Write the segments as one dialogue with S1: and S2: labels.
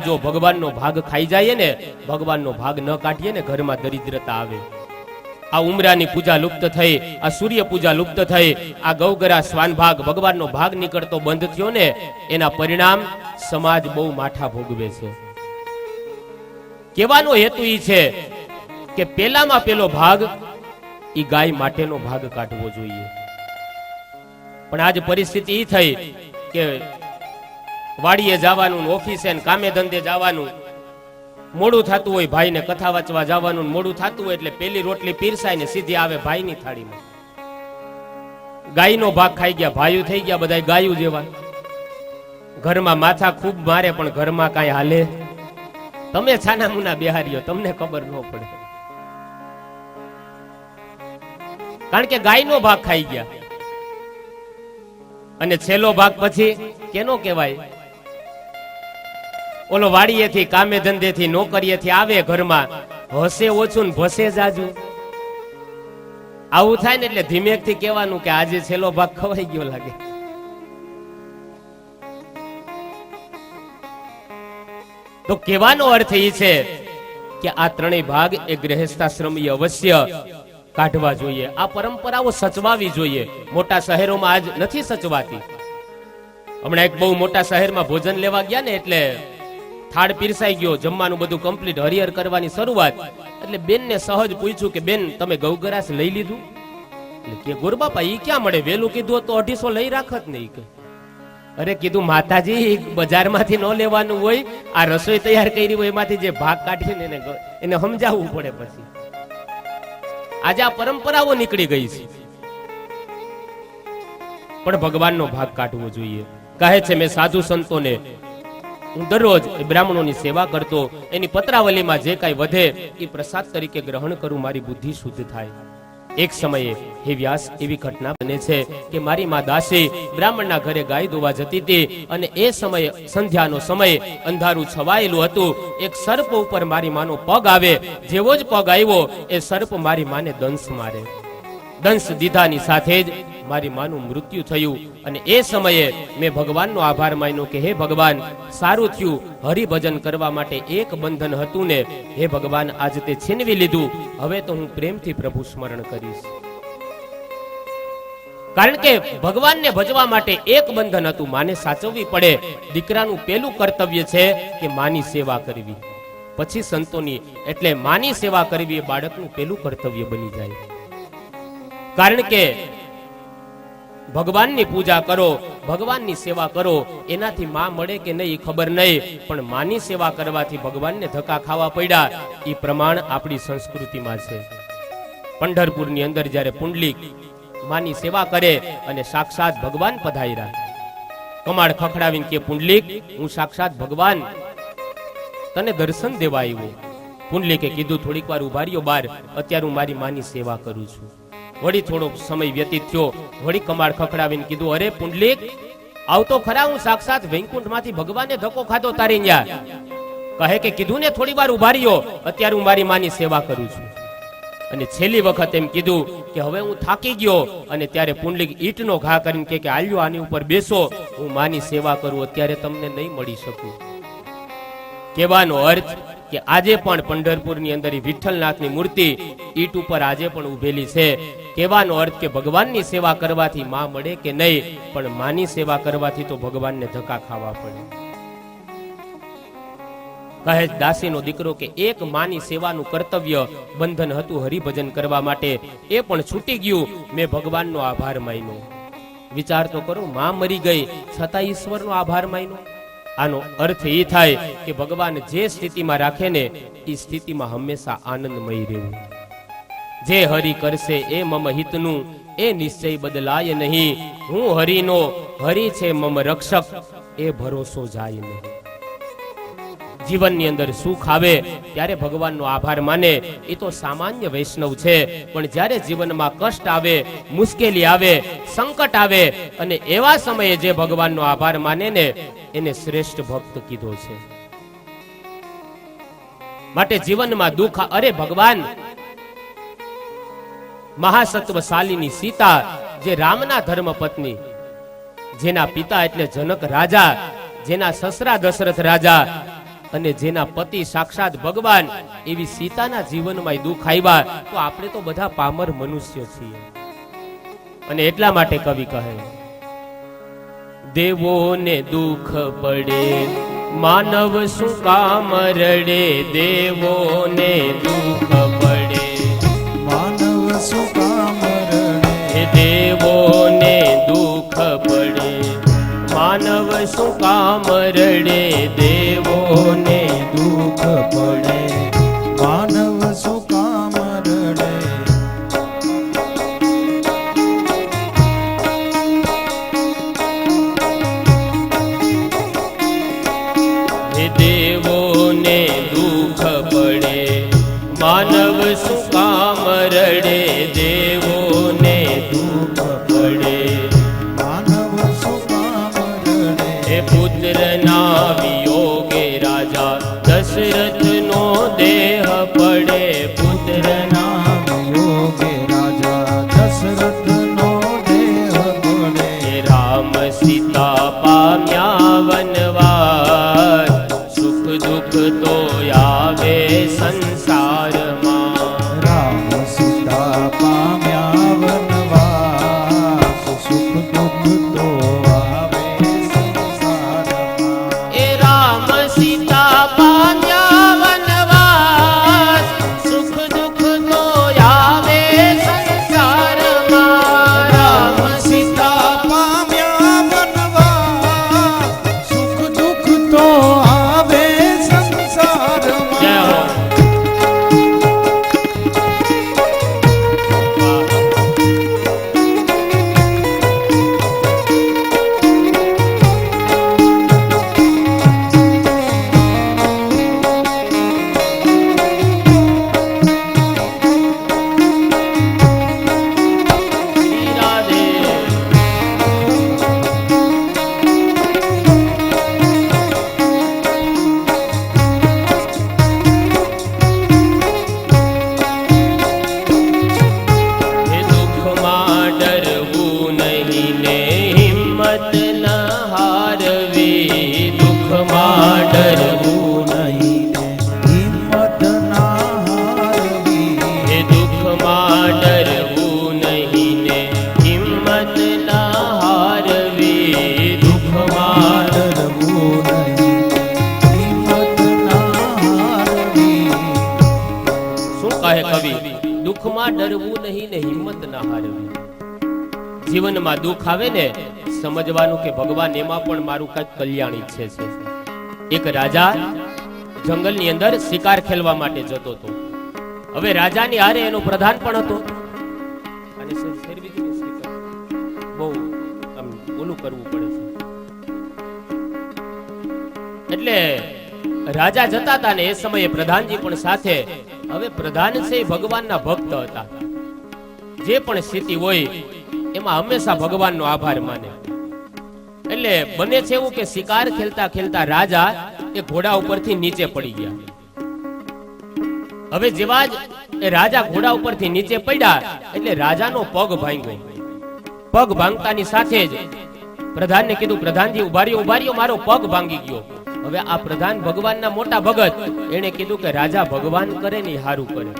S1: જો ભગવાનનો ભાગ ખાઈ જાય ને, ભગવાનનો ભાગ ન કાઢીએ ને, ઘરમાં દરિદ્રતા આવે. આ ઉમરાની પૂજા લુપ્ત થઈ, આ સૂર્ય પૂજા લુપ્ત થઈ, આ ગૌગરા શ્વાન ભાગ ભગવાનનો ભાગ નીકળતો બંધ થયો ને, એના પરિણામ સમાજ બહુ માઠા ભોગવે છે. કહેવાનો હેતુ ઈ છે કે પેલામાં પેલો ભાગ ઈ ગાય માટેનો ભાગ કાઢવો જોઈએ. પણ આજ પરિસ્થિતિ ઈ થઈ કે વાડીએ જવાનું, ઓફિસે કામે ધંધે જવાનું, મોડું થતું હોય, ભાઈને કથા વાંચવા જવાનું મોડું થતું હોય, એટલે પેલી રોટલી પીરસાય ને સીધી આવે ભાઈની થાળીમાં. ગાયનો ભાગ ખાઈ ગયા, ભાઈઓ થઈ ગયા બધા ગાયું જેવા. ઘરમાં માથા ખૂબ મારે પણ ઘરમાં કાંઈ હાલે. તમે છાના મુના બેહારીઓ, તમને ખબર ન પડે, કારણ કે ગાયનો ભાગ ખાઈ ગયા. અને છેલ્લો ભાગ પછી કેનો કહેવાય? ઓલો વાડીએથી, કામે ધંધેથી, નોકરીએથી આવે ઘરમાં, હસે ઓછું ને ભસે જાજુ. આવું થાય ને એટલે ધીમેકથી કહેવાનું કે આજે છેલ્લો ભાગ ખવાઈ ગયો લાગે. તો કહેવાનો અર્થ એ છે કે આ ત્રણેય ભાગ એ ગૃહસ્થાશ્રમી અવશ્ય કાઢવા જોઈએ. આ પરંપરાઓ સચવાવી જોઈએ. મોટા શહેરોમાં આજ નથી સચવાતી. હમણાં એક બહુ મોટા શહેરમાં ભોજન લેવા ગયા ને, એટલે થાળ પીરસાઈ ગયો, જમવાનું બધું કમ્પ્લીટ, હરિહર કરવાની શરૂઆત. એટલે બેન ને સહજ પૂછ્યું કે બેન તમે ગૌગરાસ લઈ લીધું? એટલે કે ગોરબાપા ઈ ક્યાં મળે, વેલું કીધું તો 250 લઈ રાખત નહીં. કે અરે કીધું માતાજી બજારમાંથી ન લેવાનું હોય, આ રસોઈ તૈયાર કરી હોય એમાંથી જે ભાગ કાઢીને એને સમજાવવું પડે. પછી આજે આ પરંપરાઓ નીકળી ગઈ છે. પણ ભગવાનનો ભાગ કાઢવો જોઈએ. કહે છે મેં સાધુ સંતોને હું દરરોજ બ્રાહ્મણોની સેવા કરતો, એની પત્રાવલીમાં જે કાંઈ વધે એ પ્રસાદ તરીકે ગ્રહણ કરું, મારી બુદ્ધિ શુદ્ધ થાય. એક સમયે હે વ્યાસ એવી ઘટના બને છે કે મારી માં દાસી બ્રાહ્મણના ઘરે ગાય દોવા જતી હતી, અને એ સમયે સંધ્યાનો સમય, અંધારું છવાયેલું હતું. એક સર્પ ઉપર મારી માનો પગ આવે. જેવો જ પગ આવ્યો એ સર્પ મારી માને દંશ મારે. દંશ દીધાની સાથે જ મારી માનું મૃત્યુ થયું. અને એ સમયે મેં ભગવાનનો આભાર માન્યો કે હે ભગવાન, સારું થયું, હરિભજન કરવા માટે એક બંધન હતું ને, હે ભગવાન આજ તે છીનવી લીધું. હવે તો હું પ્રેમથી પ્રભુ સ્મરણ કરીશ. કારણ કે ભગવાનને ભજવા માટે એક બંધન હતું, માને સાચવવી પડે. દીકરાનું પેલું કર્તવ્ય છે કે માની સેવા કરવી, પછી સંતોની. એટલે માની સેવા કરવી એ બાળકનું પેલું કર્તવ્ય બની જાય. કારણ કે ભગવાનની પૂજા કરો, ભગવાનની સેવા કરો, એનાથી માં મળે કે નહીં ખબર નહીં, પણ માની સેવા કરવાથી ભગવાનને ધક્કા ખાવા પડ્યા. એ પ્રમાણ આપણી સંસ્કૃતિમાં છે. પંઢરપુરની અંદર જ્યારે પુંડલીક માની સેવા કરે અને સાક્ષાત ભગવાન પધાર્યા, કમાડ ખખડાવીને કે પુંડલીક હું સાક્ષાત ભગવાન તને દર્શન દેવા આવ્યો. પુંડલીકે કીધું થોડીક વાર ઉભા રહ્યો બાર, અત્યારે હું મારી માની સેવા કરું છું. વળી થોડો સમય વ્યતીત થયો, વળી કમાડ ખખડાવીને કીધું અરે પુંડલીક આવતો ખરા, હું સાક્ષાત વૈકુંઠમાંથી ભગવાને ધક્કો ખાધો તારી ન્યા. કહે કે કીધું ને થોડી વાર ઉભા રહ્યો, અત્યારે હું મારી માની સેવા કરું છું. અને છેલ્લી વખત એમ કીધું કે હવે હું થાકી ગયો. અને ત્યારે પુંડલીક ઈંટનો ઘા કરીને કે આલ્યો આની ઉપર બેસો, હું માની સેવા કરું, અત્યારે તમને નહીં મળી શકું. કહેવાનો અર્થ કે આજે પણ પંઢરપુરની અંદર વિઠ્ઠલનાથની મૂર્તિ ઈટ ઉપર આજે પણ ઉભેલી છે. કહેવાનો અર્થ કે ભગવાનની સેવા કરવાથી માં મળે કે નહીં, પણ માની સેવા કરવાથી તો ભગવાનને ધક્કા ખાવા પડે. કહે દાસીનો દીકરો કે એક માની સેવાનું કર્તવ્ય બંધન હતું હરિભજન કરવા માટે, એ પણ છૂટી ગયું. મેં ભગવાનનો આભાર માન્યો. વિચાર તો કરો, માં મરી ગઈ છતાં ઈશ્વરનો આભાર માન્યો. આનો અર્થ એ થાય કે ભગવાન જે સ્થિતિમાં રાખે ને એ સ્થિતિમાં હંમેશા આનંદમય રહેવું. જે હરિ કરશે એ મમ હિતનું, એ નિશ્ચય બદલાય નહીં. હું હરિનો, હરિ છે મમ રક્ષક, એ ભરોસો જાય નહીં. જીવનની અંદર સુખ આવે ત્યારે ભગવાનનો આભાર માને, એ તો સામાન્ય વૈષ્ણવ છે. પણ જ્યારે જીવનમાં કષ્ટ આવે, મુશ્કેલી આવે, સંકટ આવે, અને એવા સમયે જે ભગવાનનો આભાર માને ને એને શ્રેષ્ઠ ભક્ત કીધો છે. માટે જીવનમાં દુઃખ, અરે ભગવાન મહાસત્વશાલીની સીતા, જે રામના ધર્મપત્ની, જેના પિતા એટલે જનક રાજા, જેના સસરા દશરથ રાજા, અને જેના પતિ સાક્ષાત ભગવાન એવી સીતાના જીવનમાં દુઃખ આવ્યા તો આપણે તો બધા પામર મનુષ્ય છીએ. અને એટલા માટે કવિ કહે, દેવોને દુઃખ પડે માનવ શું કામ રડે, દેવોને દુઃખ પડે
S2: માનવ શું કામ રડે,
S1: દેવોને દુઃખ પડે માનવ શું કામ રડે, દેવોને
S2: દુઃખ પડે માનવ શું કામ રડે.
S1: દેવોને દુઃખ પડે માનવ શું કામ રડે, દેવોને દુઃખ પડે
S2: માનવ શું કામ રડે.
S1: હે પુત્રના વિયોગે રાજા દશરથનો દેહ પડે, પુત્રના
S2: વિયોગે રાજા દશરથનો દેહ પડે.
S1: હે રામ સીતા પામ્યા વનવાસ, સુખ દુઃખ તો આવે સંસારમાં.
S2: રામ સીતા પામ્યા વનવાસ, સુખ દુઃખ તો આવે સંસારમાં.
S1: એ રામ સીતા પામ્યા વનવાસ, સુખ દુઃખ તો આવે સંસારમાં. રામ
S2: સીતા પામ્યા વનવાસ, સુખ દુઃખ તો આવે સંસારમાં.
S1: જય હો. શ્રી રાધે. હે દુઃખમાં ડરવું નહીં ને હિંમત ન હારવી, દુઃખમાં ડરવું
S2: નહીં ને હિંમત ના હારવી.
S1: હે દુઃખમાં ડરવું નહીં ને હિંમત ન હારવી, દુઃખમાં
S2: ડરવું નહીં, હિંમત ના હારવી.
S1: શું કહે કવિ? દુઃખમાં ડરવું નહીં ને હિંમત ના હારવી. જીવનમાં દુઃખ આવે ને સમજવાનું કે ભગવાન એમાં પણ મારું કઈક કલ્યાણ ઈચ્છે છે. એક રાજા જંગલની અંદર શિકાર ખેલવા માટે જતો હતો. હવે રાજાની હારે એનો પ્રધાન પણ હતો. અને ફેરવી દીધું શિકાર. બહુ આમ ઓલું કરવું પડે છે. એટલે રાજા જતા હતા ને એ સમયે પ્રધાનજી પણ સાથે. હવે પ્રધાન છે એ ભગવાનના ભક્ત હતા. જે પણ સ્થિતિ હોય એમાં હંમેશા ભગવાનનો આભાર માને. એટલે બને છે એવું કે શિકાર ખેલતા ખેલતા રાજા એ ઘોડા ઉપરથી નીચે પડી ગયા. હવે જેવા જ એ રાજા ઘોડા ઉપરથી નીચે પડ્યા એટલે રાજાનો પગ ભાંગ્યો. પગ ભાંગતાની સાથે જ પ્રધાનને કીધું, પ્રધાનજી ઉભા રહ્યો, મારો પગ ભાંગી ગયો. હવે આ પ્રધાન ભગવાનના મોટા ભગત, એને કીધું કે રાજા ભગવાન કરે ને હારું કરે.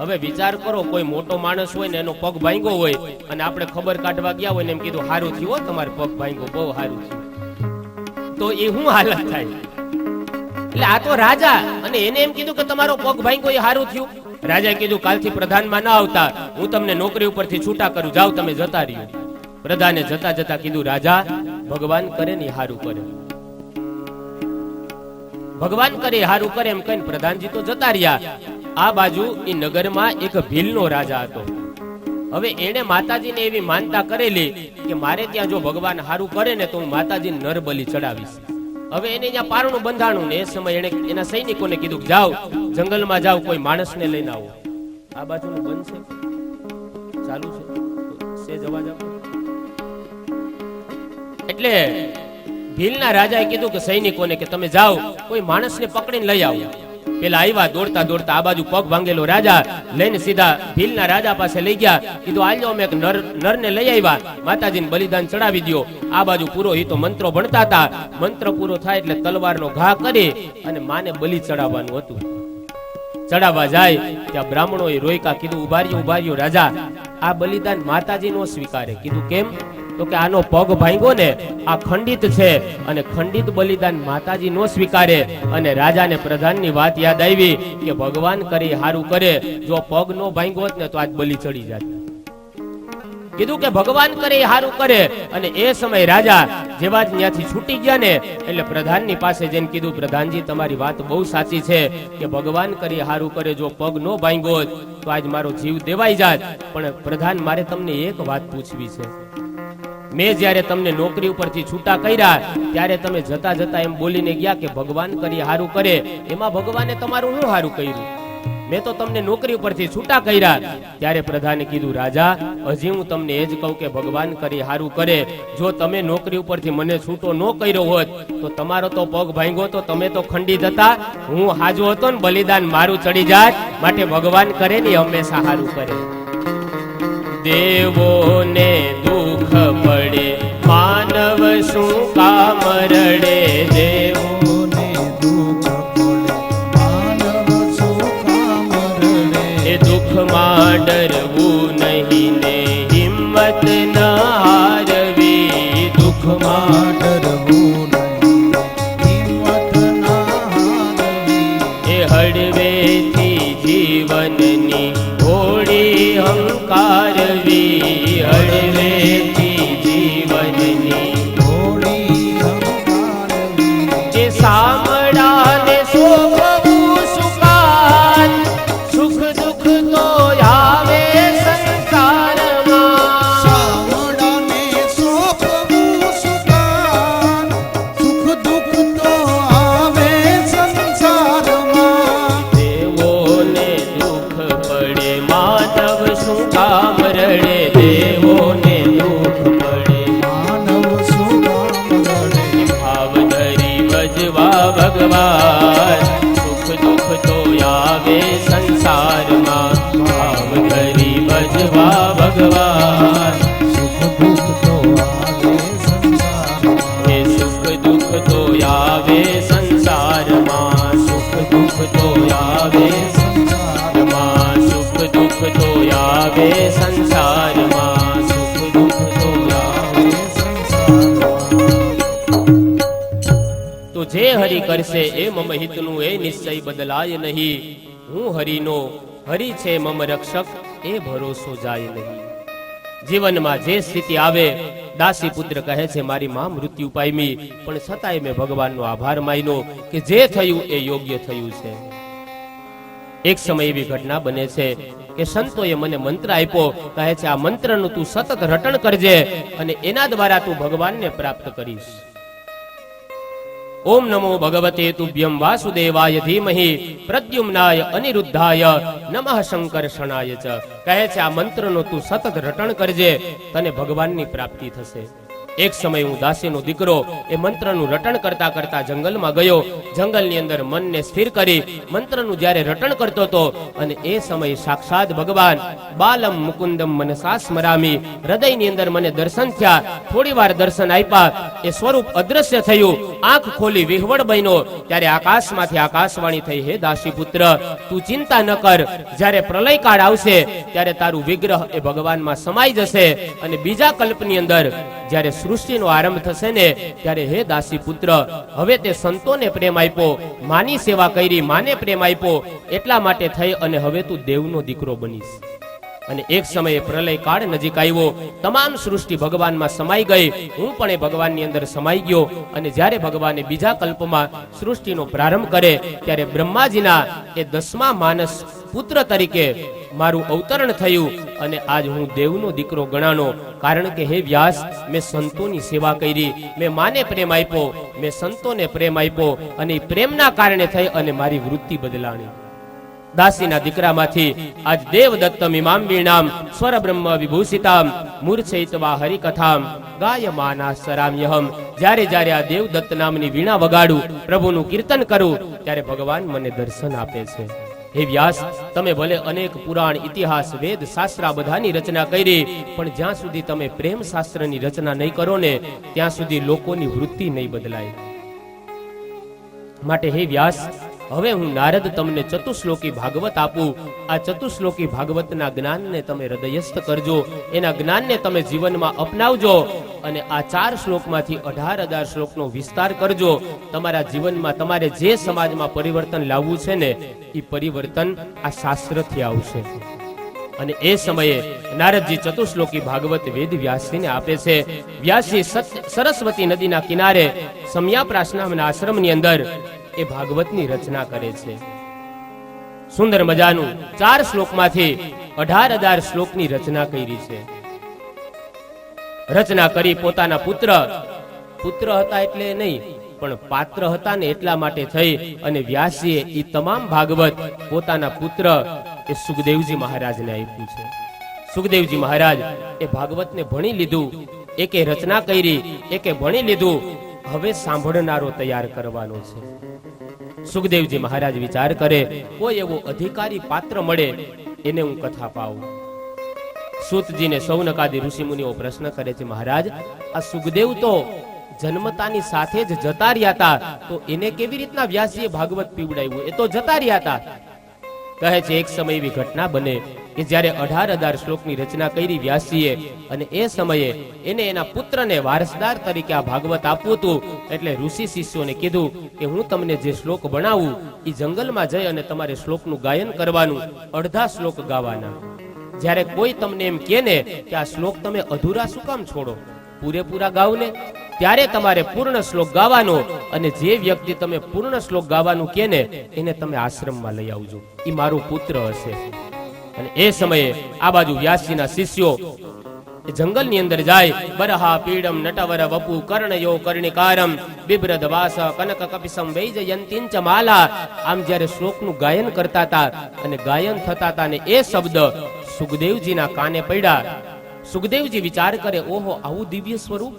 S1: હવે વિચાર કરો, કોઈ મોટો માણસ હોય ને એનો પગ ભાંગ્યો હોય અને આપણે ખબર કાઢવા ગયા હોય ને એમ કીધું હારું થયું તમારો પગ ભાંગ્યો, બહુ હારું થયું, તો એ શું હાલત થાય? એટલે આ તો રાજા, અને એને એમ કીધું કે તમારો પગ ભાંગ્યો એ હારું થયું. રાજાએ કીધું કાલથી પ્રધાનમાં ના આવતા, હું તમને નોકરી ઉપરથી છૂટા કરું, જાઓ તમે જતા રહ્યો. પ્રધાને જતા જતા કીધું, રાજા ભગવાન કરે ને હારું કરે, ભગવાન કરે હારું કરે એમ કહીને પ્રધાનજી તો જતા રહ્યા. આ બાજુ એ નગરમાં એક ભીલનો રાજા હતો. હવે એને માતાજીને એવી માનતા કરેલી કે મારે ત્યાં જો ભગવાન હારું કરે ને તો હું માતાજીને નરબલી ચડાવીશ. હવે એને ત્યાં પારણું બંધાણું ને એ સમય એને એના સૈનિકોને કીધું જાઓ જંગલમાં જાઓ, કોઈ માણસને લઈને આવો. આ બાજુનું બંધ છે, ચાલુ છે, સેજ અવાજ આપો. એટલે ભીલના રાજાએ કીધું કે સૈનિકોને કે તમે જાઓ કોઈ માણસને પકડીને લઈ આવો. પેલા આવ્યા દોડતા દોડતા આ બાજુ પગ ભાંગેલો રાજા લઈને સીધા ભીલના રાજા પાસે લઈ ગયા. કીધું આલ્યો અમે એક નરને લઈ આવ્યા, માતાજીને બલિદાન ચડાવી દો. આ બાજુ પુરોહિતો મંત્રો ભણતા હતા. મંત્ર પૂરો થાય એટલે તલવારનો ઘા કરી અને માને બલિ ચડાવવાનું હતું. ચડાવવા જાય ત્યાં બ્રાહ્મણોએ રોયકા. કીધું ઉભા રહ્યો રાજા, આ બલિદાન માતાજી નો સ્વીકારે. કીધું કેમ? તો કે આનો પગ ભાંગ્યો ને આ ખંડિત છે અને ખંડિત બલિદાન માતાજી નો સ્વીકારે. અને રાજાને પ્રધાનની વાત યાદ આવી કે ભગવાન કરી હારું કરે, જો પગ નો ભાંગ્યો હોત ને તો આજ બલિ ચડી જાત. કીધું કે ભગવાન કરે હારું કરે. અને એ સમય રાજા જેવા જ ત્યાંથી છૂટી ગયા ને એટલે પ્રધાનની પાસે જઈને કીધું, પ્રધાનજી તમારી વાત બહુ સાચી છે કે ભગવાન કરી હારું કરે, જો પગ નો ભાંગ્યો હોત તો આજ મારો જીવ દેવાઈ જાત. પણ પ્રધાન મારે તમને એક વાત પૂછવી છે. મેં જ્યારે તમને નોકરી ઉપરથી છૂટા કર્યા ત્યારે તમે જતા જતા એમ બોલીને ગયા કે ભગવાન કરી હારું કરે. એમાં ભગવાને તમારું શું હારું કર્યું? મેં તો તમને નોકરી ઉપરથી છૂટા કર્યા. ત્યારે પ્રધાને કીધું, રાજા હજી હું તમને એ જ કહું કે ભગવાન કરી હારું કરે. જો તમે નોકરી ઉપરથી મને છૂટો ન કર્યો હોત તો તમારો તો પગ ભાંગ્યો તો તમે તો ખંડિત હતા, હું હાજો હતો ને બલિદાન મારું ચડી જાત. માટે ભગવાન કરે ને હંમેશા હારું કરે. દેવોને દુઃખ પડે માનવ શું કામ રડે.
S2: દેવોને દુઃખ પડે માનવ શું કામ રડે.
S1: એ દુઃખમાં ડરવું નહીં ને હિંમત ન હારવી.
S2: દુઃખમાં ડરવું નહીં, હિંમત ના હારવી.
S1: એ હળવેથી જીવનની ઘોડી હંકારવી. હળવેથી જીવનની
S2: ઘોડી હંકારવી.
S1: જે સામડાને શોભવું સુકાન, સુખ દુઃખ તો આવે સંસારમાં.
S2: સામડાને સોંપવું સુકાન, સુખ દુઃખ તો આવે સંસારમાં.
S1: દેવોને દુઃખ પડે માનવ શું કામ રડે. દેવોને દુઃખ પડે
S2: માનવ શું કામ રડે.
S1: ભાવ ધરી ભજવા ભગવાન, સુખ દુઃખ તો આવે સંસારમાં. ભાવ ધરી ભજવા ભગવાન,
S2: સુખ દુઃખ તો આવે સંસારમાં.
S1: એ સુખ દુઃખ તો આવે સંસારમાં. સુખ દુઃખ તો આવે સંસારમાં. સુખ દુઃખ તો આવે સંસારમાં. સુખ દુઃખ તો આવે સંસારમાં. તો જે હરિ કરશે એ મમ હિતનું, એ નિશ્ચય બદલાય નહીં. હું હરિનો, હરિ છે મમ રક્ષક, એ ભરોસો જાય નહીં. જીવનમાં જે સ્થિતિ આવે, દાસી પુત્ર કહે છે મારી માં મૃત્યુ પામી, પણ છતાંય મેં ભગવાનનો આભાર માન્યો કે જે થયું એ યોગ્ય થયું છે. એક સમય એવી ઘટના બને છે કે સંતોએ મને મંત્ર આપ્યો. કહે છે આ મંત્રનું તું સતત રટણ કરજે અને એના દ્વારા તું ભગવાનને પ્રાપ્ત કરીશ. ઓમ નમો ભગવતે તુભ્યમ વાસુદેવાય ધીમહિ પ્રદ્યુમ્નાય અનિરુદ્ધાય નમઃ શંકર્ષણાય ચ. કહે છે આ મંત્રનો તું સતત રટણ કરજે, તને ભગવાનની પ્રાપ્તિ થશે. એક સમય હું દાસીનો દીકરો એ મંત્રનું રટણ કરતા કરતા જંગલમાં ગયો. જંગલની અંદર મનને સ્થિર કરી મંત્રનું જ્યારે રટણ કરતો હતો અને એ સમય સાક્ષાત ભગવાન બાલમ મુકુંદમ મનસા સ્મરામી, હૃદયની અંદર મને દર્શન થયા. થોડી વાર દર્શન આપ્યા, એ સ્વરૂપ અદ્રશ્ય થયું. આંખ ખોલી વિહવળ બન્યો ત્યારે આકાશમાંથી આકાશવાણી થઈ, હે દાસી પુત્ર તું ચિંતા ન કર, જ્યારે પ્રલય કાળ આવશે ત્યારે તારું વિગ્રહ એ ભગવાનમાં સમાઈ જશે અને બીજા કલ્પની અંદર જ્યારે સૃષ્ટિનો આરંભ થશે ને ત્યારે હે દાસી પુત્ર હવે તે સંતોને પ્રેમ આપ્યો, માની સેવા કરી, માને પ્રેમ આપ્યો, એટલા માટે થઈ અને હવે તું દેવનો દીકરો બનીશ. અને એક સમયે પ્રલય કાળ નજીક આવ્યો, તમામ સૃષ્ટિ ભગવાનમાં સમાઈ ગઈ. હું પણ એ ભગવાનની અંદર સમાઈ ગયો અને જ્યારે ભગવાને બીજા કલ્પમાં સૃષ્ટિનો પ્રારંભ કરે ત્યારે બ્રહ્માજીના એ 10મા માનસ પુત્ર તરીકે મારું અવતરણ થયું અને આજ હું દેવનો દીકરો ગણાનો. કારણ કે હે વ્યાસ, મેં સંતોની સેવા કરી, મેં માને પ્રેમ આપ્યો, મેં સંતોને પ્રેમ આપ્યો અને એ પ્રેમના કારણે થઈ અને મારી વૃત્તિ બદલાણી. દાસીના દીકરામાંથી આજ દેવદત્તમ ઇમામ વીણામ સ્વર બ્રહ્મ વિભૂષિતામ મૂર્છયિત્વા હરિકથામ ગાયમાના સરામ્યહમ. જ્યારે જ્યારે આ દેવદત્ત નામની વીણા વગાડું, પ્રભુનું કીર્તન કરું, ત્યારે ભગવાન મને દર્શન આપે છે. હે વ્યાસ, તમે ભલે અનેક પુરાણ, ઇતિહાસ, વેદ, શાસ્ત્ર બધાની રચના કરી, પણ જ્યાં સુધી તમે પ્રેમ શાસ્ત્રની રચના નહીં કરો ને, ત્યાં સુધી લોકોની વૃત્તિ નહીં બદલાય. માટે હે વ્યાસ, હવે હું નારદ તમને ચતુશ્લોકી ભાગવત આપું. આ ચતુશ્લોકી ભાગવતના જ્ઞાનને તમે હૃદયસ્થ કરજો, એના જ્ઞાનને તમે જીવનમાં અપનાવજો, અને આ 4 શ્લોકમાંથી 18,000 શ્લોકનો વિસ્તાર કરજો. તમારા જીવનમાં તમારે જે સમાજમાં પરિવર્તન લાવવું છે ને, એ પરિવર્તન આ શાસ્ત્રથી આવશે. અને એ સમયે નારદજી ચતુશ્લોકી ભાગવત વેદ વ્યાસજીને આપે છે. વ્યાસજી સરસ્વતી નદીના કિનારે સમયાપ્રાસ નામના આશ્રમની અંદર એ ભાગવતની રચના કરે છે. સુંદર મજાનું 4 શ્લોકમાંથી 18,000 શ્લોકની રચના કરી છે. રચના કરી પોતાના પુત્ર હતા એટલે નહીં, પણ પાત્ર હતા ને એટલા માટે થઈ અને વ્યાસજીએ એ તમામ ભાગવત પોતાના પુત્ર એ સુખદેવજી મહારાજને આપ્યું છે. સુખદેવજી મહારાજ એ ભાગવતને ભણી લીધું, એકે રચના કરી, એકે ભણી લીધું, હવે સાંભળનારો તૈયાર કરવાનો છે. સુખદેવજી મહારાજ વિચાર કરે, કોઈ એવો અધિકારી પાત્ર મળે, એને હું કથા પાઉં. સૂતજીને સૌનકાદી ઋષિમુનિઓ પ્રશ્ન કરે છે, મહારાજ, આ સુખદેવ તો જન્મતાની સાથે જ જતા રહ્યા હતા, તો એને કેવી રીતના વ્યાસજીએ ભાગવત પીવડાવ્યું? એ તો જતા રહ્યા હતા. કહે છે, એક સમય એવી ઘટના બને કે જ્યારે 18,000 શ્લોકની રચના કરી વ્યાસજીએ, અને એ સમયે એને એના પુત્રને વારસદાર તરીકે આ ભાગવત આપવું હતું. એટલે ઋષિ શિષ્યોને કીધું કે હું તમને જે શ્લોક ભણાવું એ જંગલમાં જઈ અને તમારે શ્લોકનું ગાયન કરવાનું, અડધા શ્લોક ગાવાના. જ્યારે કોઈ તમને એમ કહે ને કે આ શ્લોક તમે અધૂરા શું કામ છોડો, પૂરેપૂરા ગાવ ને, ત્યારે તમારે પૂર્ણ શ્લોક ગાવાનો, અને જે વ્યક્તિ તમે પૂર્ણ શ્લોક ગાવાનું કહે ને એને તમે આશ્રમમાં લઈ આવજો, એ મારો પુત્ર હશે. અને એ સમયે આ બાજુ વ્યાસજીના શિષ્યો એ જંગલની અંદર જાય. બરહા પીડમ નટવર વપુ કર્ણયો કર્ણિકારમ બિબ્રદ વાસ કનક કપિસમ વૈજયંતિંચ માલા. આમ જ્યારે શ્લોકનું ગાયન કરતા હતા અને ગાયન થતા હતા ને એ શબ્દ સુખદેવજીના કાને પડ્યા. સુખદેવજી વિચાર કરે, ઓહો, આવું દિવ્ય સ્વરૂપ!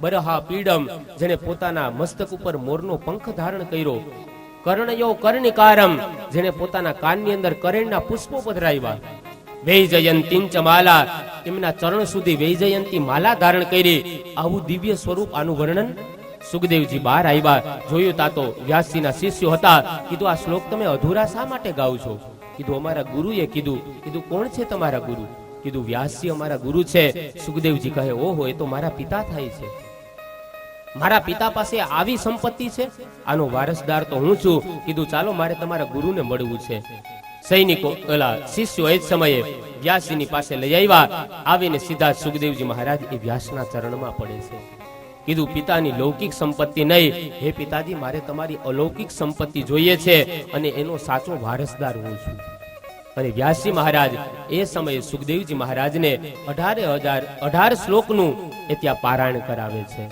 S1: બરહા પીડમ, જેને પોતાના મસ્તક ઉપર મોરનો પંખ ધારણ કર્યો. કર્ણયો કર્ણિકારમ, જેને પોતાના કાનની અંદર કરેણના પુષ્પો પધરાવ્યા. વૈજયંતિંચ માલા, એમના ચરણ સુધી વૈજયંતી માલા ધારણ કરી. આવું દિવ્ય સ્વરૂપ, આનું વર્ણન. સુખદેવજી બહાર આવ્યા, જોયું તા તો વ્યાસજીના શિષ્યો હતા. કીધું, આ શ્લોક તમે અધૂરા શા માટે ગાવ છો? કીધું, અમારા ગુરુએ કીધું. કીધું, કોણ છે તમારા ગુરુ? કીધું, વ્યાસજી અમારા ગુરુ છે. સુખદેવજી કહે, ઓહો, એ તો મારા પિતા થાય છે. મારા પિતા પાસે આવી સંપત્તિ છે, આનો વારસદાર તો હું છું. કીધું, ચાલો મારે તમારા ગુરુને મળવું છે. સૈનિકો શિષ્યો એ જ સમયે વ્યાસજીની પાસે લઈ આવ્યા. આવીને સીધા સુખદેવજી મહારાજ એ વ્યાસના ચરણમાં પડે છે. કીધું, પિતાની લૌકિક સંપત્તિ નહીં, હે પિતાજી, મારે તમારી અલૌકિક સંપત્તિ જોઈએ છે, અને એનો સાચો વારસદાર હું છું. અને વ્યાસજી મહારાજ એ સમયે સુખદેવજી મહારાજને 18,000 શ્લોકનું એ ત્યાં પારાયણ કરાવે છે.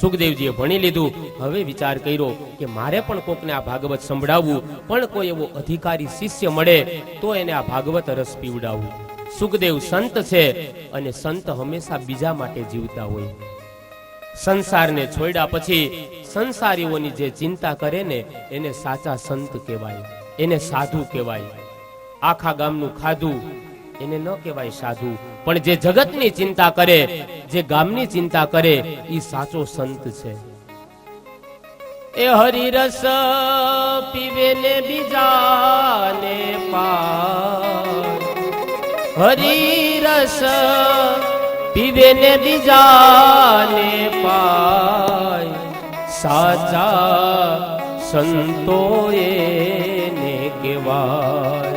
S1: સુખદેવજીએ ભણી લીધું. હવે વિચાર કર્યો કે મારે પણ કોકને આ ભાગવત સંભળાવવું, પણ કોઈ એવો અધિકારી શિષ્ય મળે તો એને આ ભાગવત રસ પીવડાવવું. સુખદેવ સંત છે, અને સંત હંમેશા બીજા માટે જીવતા હોય. સંસારને છોડ્યા પછી સંસારીઓની જે ચિંતા કરે ને એને સાચા સંત કહેવાય, એને સાધુ કહેવાય. આખા ગામનું ખાધું એને ન કહેવાય સાધુ, પણ જે જગતની ચિંતા કરે, જે ગામની ચિંતા કરે, એ સાચો સંત છે. એ હરિરસ પીવે ને બીજાને પાય, હરિરસ પીવે ને બીજાને પાય, સાચા સંતો એને કહેવાય.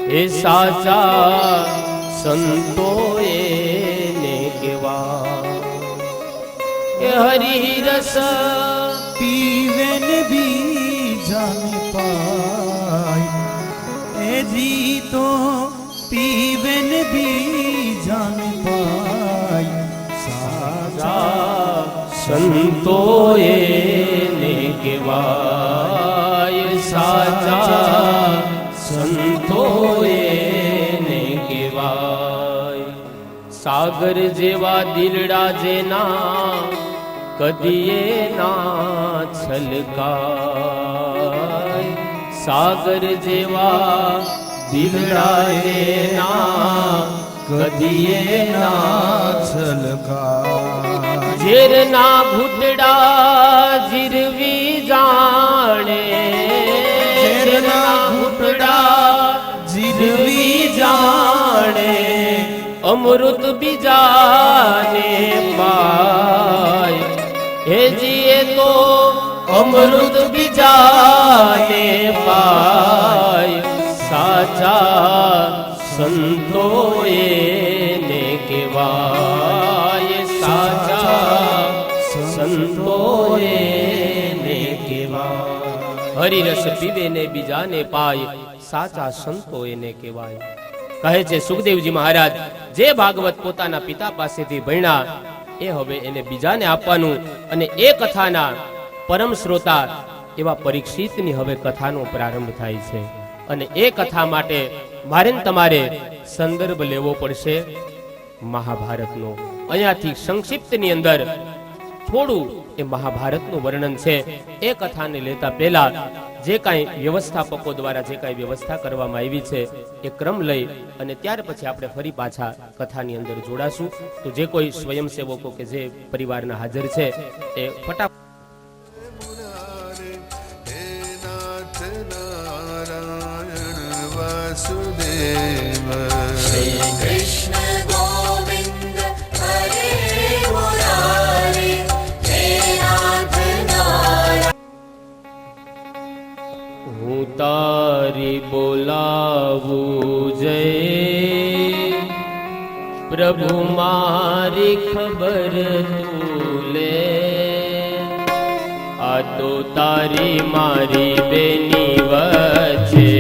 S1: એ સાચા સંતો એને કહેવાય. એ હરિરસ
S2: પીવે ને બીજાને પાય, એ જીતો પીવે ને બીજાને પાય,
S1: સાચા સંતો એને કહેવાય. સાચા સંતો એને કહેવાય. સાગર જેવા દિલડા જેના કદીએ ના છલકાય, સાગર જેવા દિલડાએ ના
S2: કદીએ ના છલકાય,
S1: ઝેરના ઘૂંટડા જીરવી જાણે, ઝેરના ઘૂંટડા જીરવી જાણે, અમૃત બીજાને પાય, હે જીએ તો અમૃત બીજાને પાય, સાચા સંતો એને કહેવાય, સાચા સંતો એને કહેવાય, હરિરસ પીવે ને બીજાને પાય, સાચા સંતો એને કહેવાય. કહે છે સુખદેવજી મહારાજ, જે ભાગવત પોતાના પિતા પાસેથી ભણ્યા એ હવે એને બીજાને આપવાનું, અને એ કથાના પરમ શ્રોતા એવા પરીક્ષિતની હવે કથાનો પ્રારંભ થાય છે. અને એ કથા માટે મારે ને તમારે સંદર્ભ લેવો પડશે મહાભારતનો. અહીંયાથી સંક્ષિપ્તની અંદર થોડું એ મહાભારતનું વર્ણન છે. એ કથાને લેતા પહેલા જે કાંઈ વ્યવસ્થાપકો દ્વારા જે કાંઈ વ્યવસ્થા કરવામાં આવી છે એ ક્રમ લઈ અને ત્યાર પછી આપણે ફરી પાછા કથાની અંદર જોડાશું. તો જે કોઈ સ્વયંસેવકો કે જે પરિવારના હાજર છે એ ફટાફટ
S3: વાસુદેવ શ્રી કૃષ્ણ ગોવિંદ હરે મુરારી હે નાથ નારાયણ.
S1: હું તારી બોલાવું જય પ્રભુ મારી ખબર તું લે, આ તો તારી મારી બેની વચ્ચે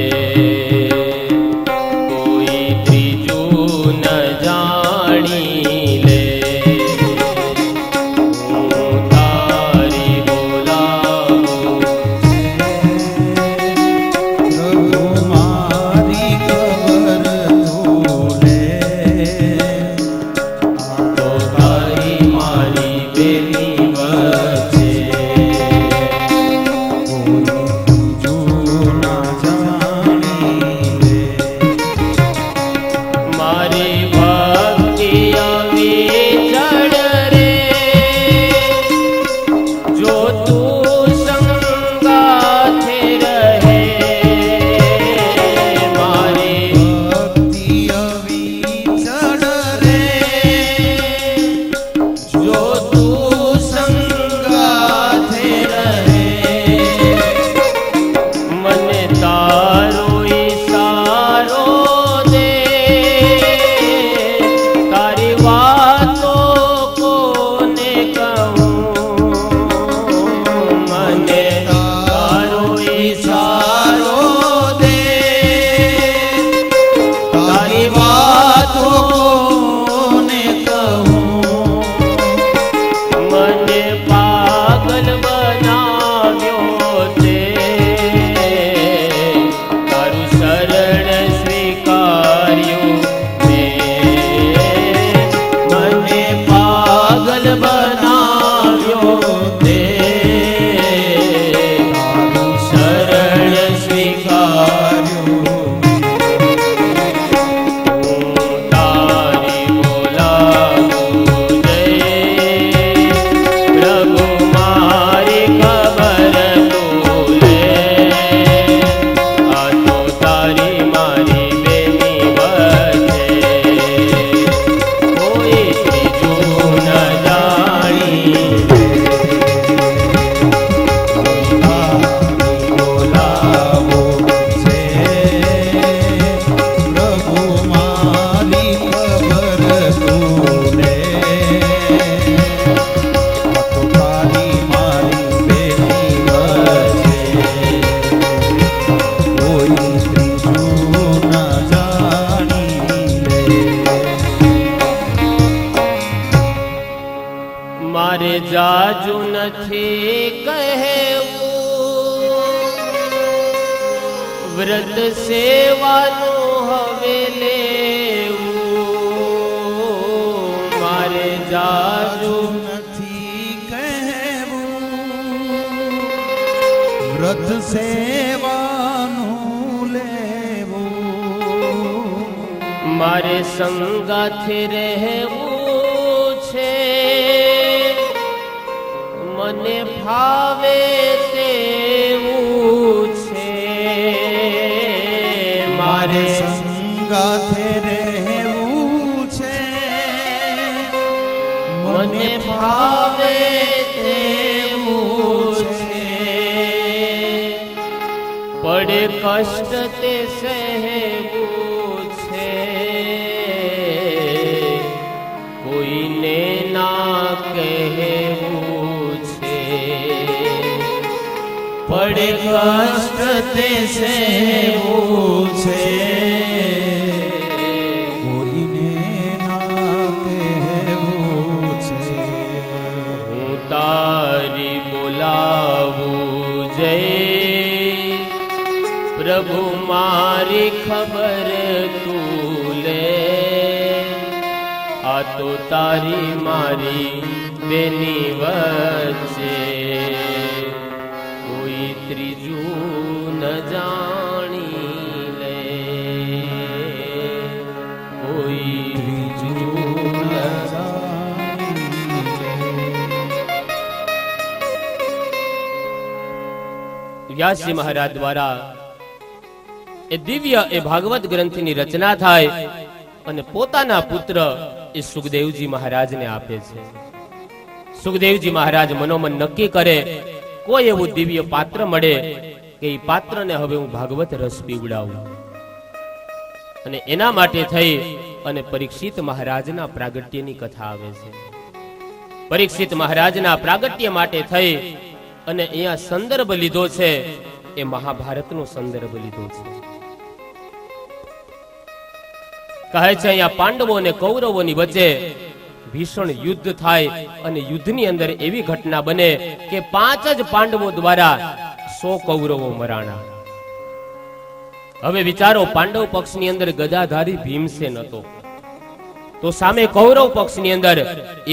S1: કોઈ ત્રીજું ન જાણી લે. હું તારી બોલાવું
S2: પ્રભુ મારી ખબર તું લે,
S1: તો તારી મારી બેની વચ્ચે મારી ભક્તિ અવિચળ રે, જો તું સંગાથે રહે, મારી
S2: ભક્તિ અવિચળ રે,
S1: જો તું સંગાથે રહે, મને તારો ઈશારો દે, તારી વાતો કોને કહું, મને તારો ઈશારો દે, તારી વાતો
S2: કોને કહું,
S1: મને પાગલ બનાવ્યો તે, તારું શરણ સ્વીકાર્યું મેં, મને પાગલ બનાવ્યો તે, તારું શરણ સ્વીકાર્યું. હું તારી બોલાવું જય પ્રભુ મારી ખબર તું લે, આ તો તારી મારી બેની વચ્ચે કોઈ ત્રીજું ન જાણી
S2: બોલાવો છે પ્રભુ મારી ખબર તું લે, આ તો તારી મારી બેની વચ્ચે કોઈ ત્રીજું ના જાણી લે.
S1: મારે જાજુ નથી કહેવું, વ્રત સેવાનું હવે લેવું, મારે જાજુ
S2: નથી કહે પદ સેવાનું લેવું,
S1: મારે સંગાથે રહેવું છે, મને ભાવે તેવું છે,
S2: મારે સંગાથે રહેવું છે,
S1: મને ભાવે તેવું છે, પડે કષ્ટ તે સહેવું છે, કોઈને ના કહેવું છે, પડે કષ્ટ તે સહેવું છે,
S2: કોઈને ના કહેવું છે.
S1: હું તારી બોલાવું જય, પ્રભુ મારી ખબર તું લે, આ તો તારી મારી બેની વચ્ચે કોઈ ત્રીજું ન જાણી લે, કોઈ ત્રીજું ન વ્યાસજી મહારાજ દ્વારા એ દિવ્ય એ ભાગવત ગ્રંથની રચના થાય અને પોતાના પુત્ર એ સુખદેવજી મહારાજને આપે છે. સુખદેવજી મહારાજ મનોમન નક્કી કરે કોઈ એવું દિવ્ય પાત્ર મળે કે એ પાત્રને હવે હું ભાગવત રસ પીવડાવું, અને એના માટે થઈ અને પરીક્ષિત મહારાજના પ્રાગટ્યની કથા આવે છે. પરીક્ષિત મહારાજના પ્રાગટ્ય માટે થઈ અને અહીંયા સંદર્ભ લીધો છે એ મહાભારતનો સંદર્ભ લીધો છે. કહે છે અહીંયા પાંડવો અને કૌરવોની વચ્ચે ભીષણ યુદ્ધ થાય અને યુદ્ધની અંદર એવી ઘટના બને કે 5 જ પાંડવો દ્વારા 100 કૌરવો મરાણા. હવે વિચારો, પાંડવ પક્ષની અંદર ગદાધારી ભીમસેન હતો, તો સામે કૌરવ પક્ષની અંદર